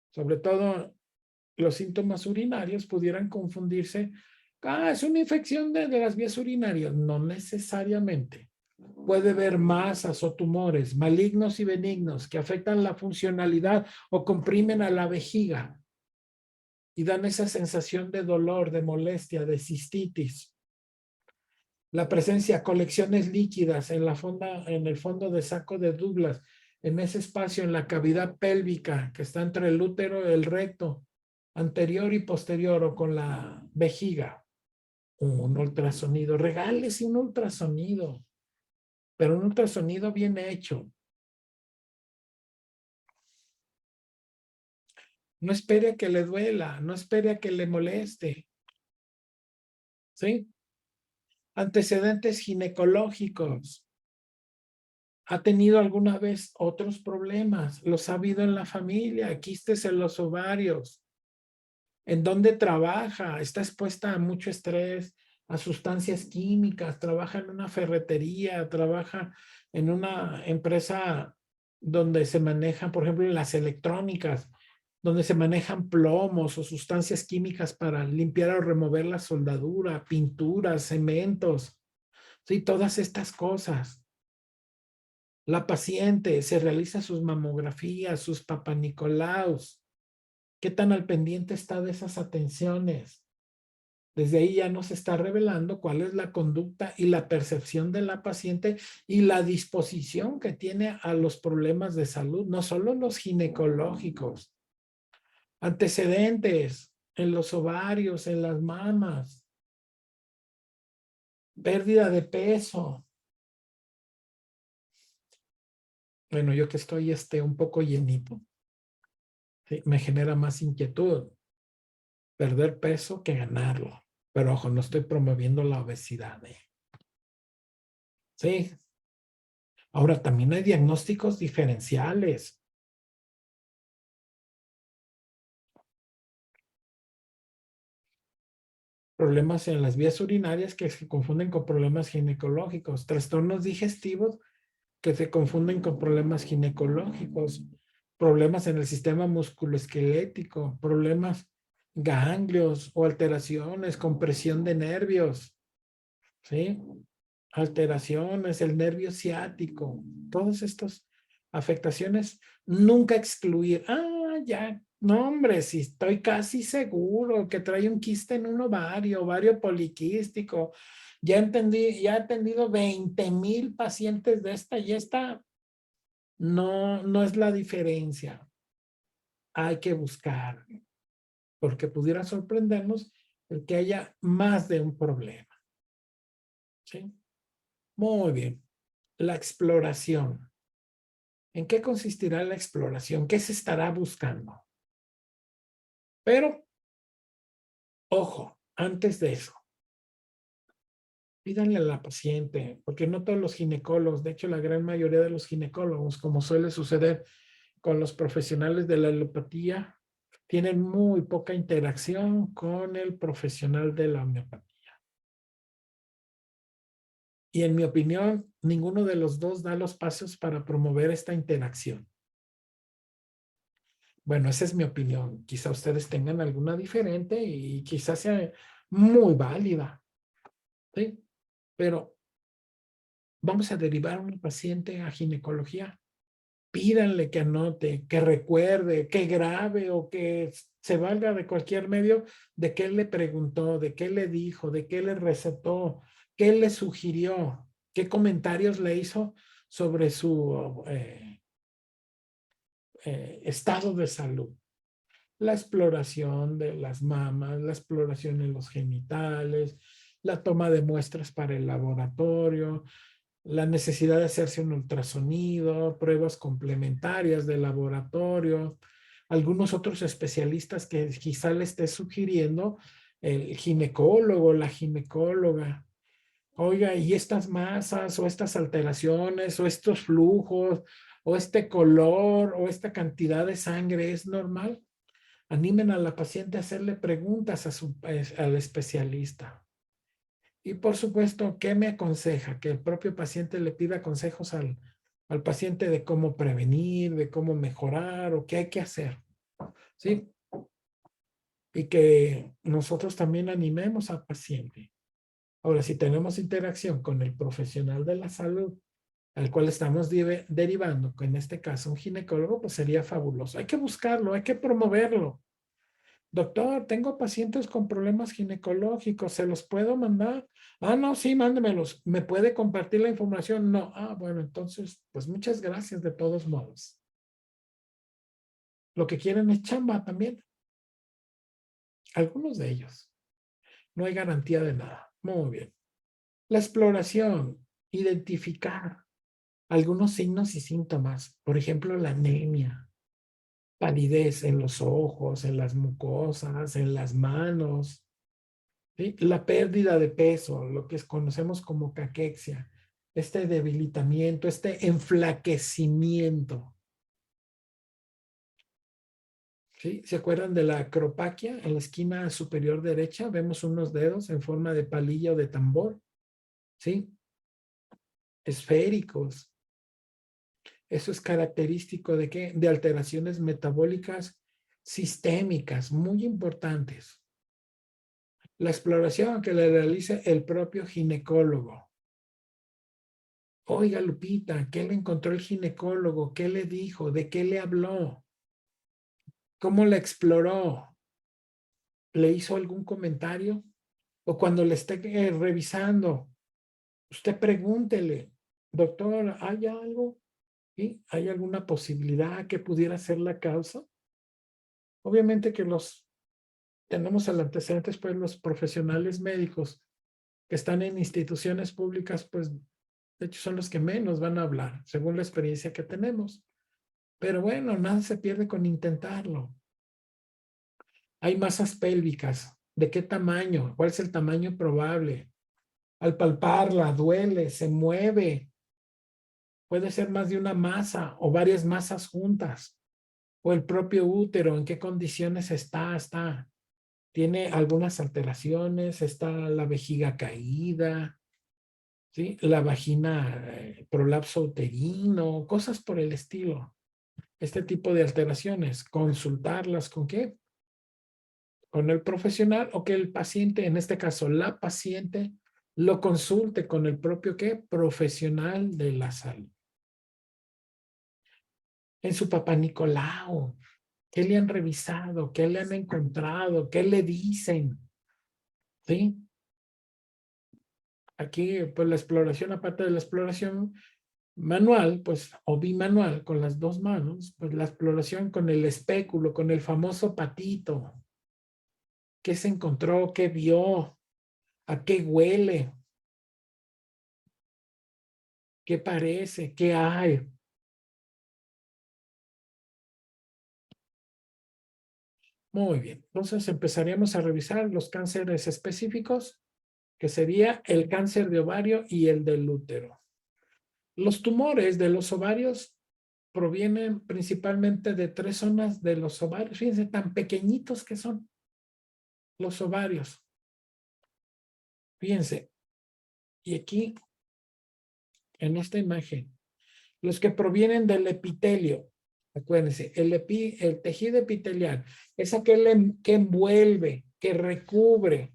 Sobre todo, los síntomas urinarios pudieran confundirse. Es una infección de las vías urinarias. No necesariamente. Puede haber masas o tumores malignos y benignos que afectan la funcionalidad o comprimen a la vejiga y dan esa sensación de dolor, de molestia, de cistitis. La presencia, colecciones líquidas en el fondo de saco de Douglas, en ese espacio, en la cavidad pélvica que está entre el útero y el recto, anterior y posterior o con la vejiga. Un ultrasonido, regálese un ultrasonido, pero un ultrasonido bien hecho. No espere a que le duela, no espere a que le moleste. ¿Sí? Antecedentes ginecológicos. ¿Ha tenido alguna vez otros problemas? ¿Los ha habido en la familia? ¿Quistes en los ovarios? ¿En dónde trabaja? ¿Está expuesta a mucho estrés, a sustancias químicas? ¿Trabaja en una ferretería? ¿Trabaja en una empresa donde se manejan, por ejemplo, las electrónicas, donde se manejan plomos o sustancias químicas para limpiar o remover la soldadura, pinturas, cementos? Sí, todas estas cosas. La paciente se realiza sus mamografías, sus papanicolaos. ¿Qué tan al pendiente está de esas atenciones? Desde ahí ya nos está revelando cuál es la conducta y la percepción de la paciente y la disposición que tiene a los problemas de salud, no solo los ginecológicos. Antecedentes en los ovarios, en las mamas. Pérdida de peso. Bueno, yo que estoy un poco llenito, ¿sí? Me genera más inquietud perder peso que ganarlo. Pero ojo, no estoy promoviendo la obesidad. Sí. Ahora, también hay diagnósticos diferenciales. Problemas en las vías urinarias que se confunden con problemas ginecológicos. Trastornos digestivos que se confunden con problemas ginecológicos. Problemas en el sistema musculoesquelético. Problemas ganglios o alteraciones, compresión de nervios. ¿Sí? Alteraciones, el nervio ciático, todas estas afectaciones, nunca excluir. no hombre, si estoy casi seguro que trae un quiste en un ovario poliquístico. Ya he atendido 20,000 pacientes de esta y esta no es la diferencia. Hay que buscar, porque pudiera sorprendernos el que haya más de un problema. ¿Sí? Muy bien. La exploración. ¿En qué consistirá la exploración? ¿Qué se estará buscando? Pero, ojo, antes de eso, pídanle a la paciente, porque no todos los ginecólogos, de hecho la gran mayoría de los ginecólogos, como suele suceder con los profesionales de la alopatía, tienen muy poca interacción con el profesional de la homeopatía. Y en mi opinión, ninguno de los dos da los pasos para promover esta interacción. Bueno, esa es mi opinión. Quizá ustedes tengan alguna diferente y quizás sea muy válida. ¿Sí? Pero vamos a derivar a un paciente a ginecología. Pídanle que anote, que recuerde, que grabe o que se valga de cualquier medio de qué le preguntó, de qué le dijo, de qué le recetó, qué le sugirió, qué comentarios le hizo sobre su estado de salud. La exploración de las mamas, la exploración en los genitales, la toma de muestras para el laboratorio, la necesidad de hacerse un ultrasonido, pruebas complementarias de laboratorio, algunos otros especialistas que quizá le esté sugiriendo el ginecólogo, la ginecóloga. Oiga, ¿y estas masas o estas alteraciones o estos flujos o este color o esta cantidad de sangre es normal? Animen a la paciente a hacerle preguntas al especialista. Y por supuesto, ¿qué me aconseja? Que el propio paciente le pida consejos al paciente de cómo prevenir, de cómo mejorar o qué hay que hacer. ¿Sí? Y que nosotros también animemos al paciente. Ahora, si tenemos interacción con el profesional de la salud, al cual estamos derivando, en este caso un ginecólogo, pues sería fabuloso. Hay que buscarlo, hay que promoverlo. Doctor, tengo pacientes con problemas ginecológicos, ¿se los puedo mandar? Ah, no, sí, mándemelos. ¿Me puede compartir la información? No. Ah, bueno, entonces, pues muchas gracias de todos modos. Lo que quieren es chamba también. Algunos de ellos. No hay garantía de nada. Muy bien. La exploración, identificar algunos signos y síntomas. Por ejemplo, la anemia, palidez en los ojos, en las mucosas, en las manos. ¿Sí? La pérdida de peso, lo que conocemos como caquexia, este debilitamiento, este enflaquecimiento. ¿Sí? ¿Se acuerdan de la acropaquia? En la esquina superior derecha vemos unos dedos en forma de palilla o de tambor. ¿Sí? Esféricos. Eso es característico de ¿qué? De alteraciones metabólicas sistémicas muy importantes. La exploración que le realice el propio ginecólogo. Oiga, Lupita, ¿qué le encontró el ginecólogo? ¿Qué le dijo? ¿De qué le habló? ¿Cómo la exploró? ¿Le hizo algún comentario? O cuando le esté revisando, usted pregúntele, doctor, ¿hay algo? ¿Sí? ¿Hay alguna posibilidad que pudiera ser la causa? Obviamente que tenemos el antecedentes, pues los profesionales médicos que están en instituciones públicas, pues de hecho son los que menos van a hablar, según la experiencia que tenemos. Pero bueno, nada se pierde con intentarlo. Hay masas pélvicas. ¿De qué tamaño? ¿Cuál es el tamaño probable? Al palparla, duele, se mueve. Puede ser más de una masa o varias masas juntas. O el propio útero, ¿en qué condiciones está? ¿Tiene algunas alteraciones? ¿Está la vejiga caída? ¿Sí? La vagina, prolapso uterino, cosas por el estilo. Este tipo de alteraciones, consultarlas ¿con qué? Con el profesional o que el paciente, en este caso la paciente, lo consulte con el propio ¿qué? Profesional de la salud. En su papá Nicolau, ¿Qué le han revisado? ¿Qué le han encontrado? ¿Qué le dicen? ¿Sí? Aquí, pues la exploración, aparte de la exploración manual, pues, o bimanual, con las dos manos, pues la exploración con el espéculo, con el famoso patito. ¿Qué se encontró? ¿Qué vio? ¿A qué huele? ¿Qué parece? ¿Qué hay? Muy bien. Entonces empezaríamos a revisar los cánceres específicos, que sería el cáncer de ovario y el del útero. Los tumores de los ovarios provienen principalmente de 3 zonas de los ovarios. Fíjense tan pequeñitos que son los ovarios. Fíjense. Y aquí, en esta imagen, los que provienen del epitelio. Acuérdense, el tejido epitelial es aquel que envuelve, que recubre,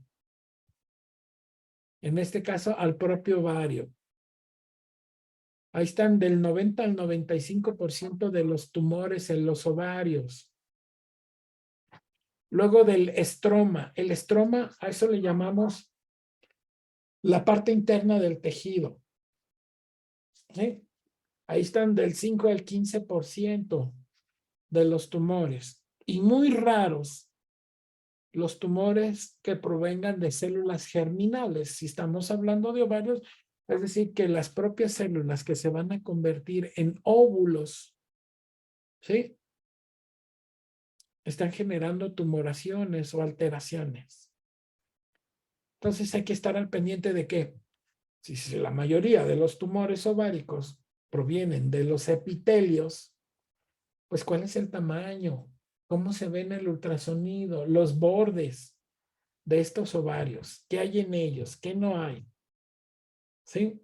en este caso, al propio ovario. Ahí están del 90 al 95% de los tumores en los ovarios. Luego del estroma. El estroma, a eso le llamamos la parte interna del tejido. ¿Sí? Ahí están del 5 al 15% de los tumores. Y muy raros los tumores que provengan de células germinales. Si estamos hablando de ovarios, es decir, que las propias células que se van a convertir en óvulos, ¿sí? Están generando tumoraciones o alteraciones. Entonces hay que estar al pendiente de que si la mayoría de los tumores ováricos provienen de los epitelios, pues ¿cuál es el tamaño? ¿Cómo se ve en el ultrasonido? Los bordes de estos ovarios. ¿Qué hay en ellos? ¿Qué no hay? ¿Sí?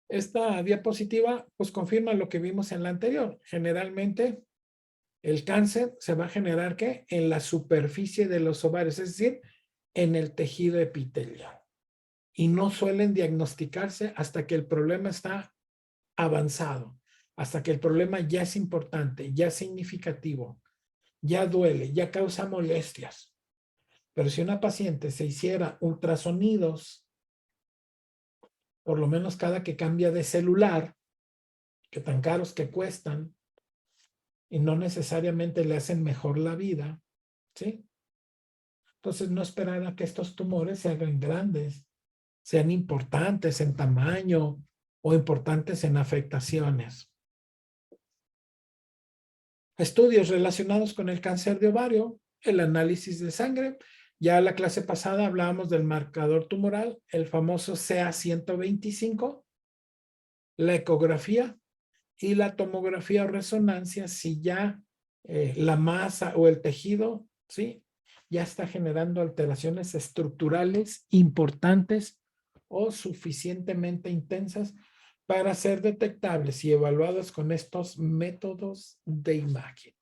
Esta diapositiva pues confirma lo que vimos en la anterior. Generalmente el cáncer se va a generar ¿qué? En la superficie de los ovarios, es decir, en el tejido epitelial. Y no suelen diagnosticarse hasta que el problema está avanzado, hasta que el problema ya es importante, ya es significativo, ya duele, ya causa molestias. Pero si una paciente se hiciera ultrasonidos, por lo menos cada que cambia de celular, que tan caros que cuestan, y no necesariamente le hacen mejor la vida, ¿sí? Entonces no esperar a que estos tumores se hagan grandes, sean importantes en tamaño o importantes en afectaciones. Estudios relacionados con el cáncer de ovario, el análisis de sangre. Ya la clase pasada hablábamos del marcador tumoral, el famoso CA125, la ecografía y la tomografía o resonancia, si ya la masa o el tejido, ¿sí? Ya está generando alteraciones estructurales importantes o suficientemente intensas para ser detectables y evaluados con estos métodos de imagen.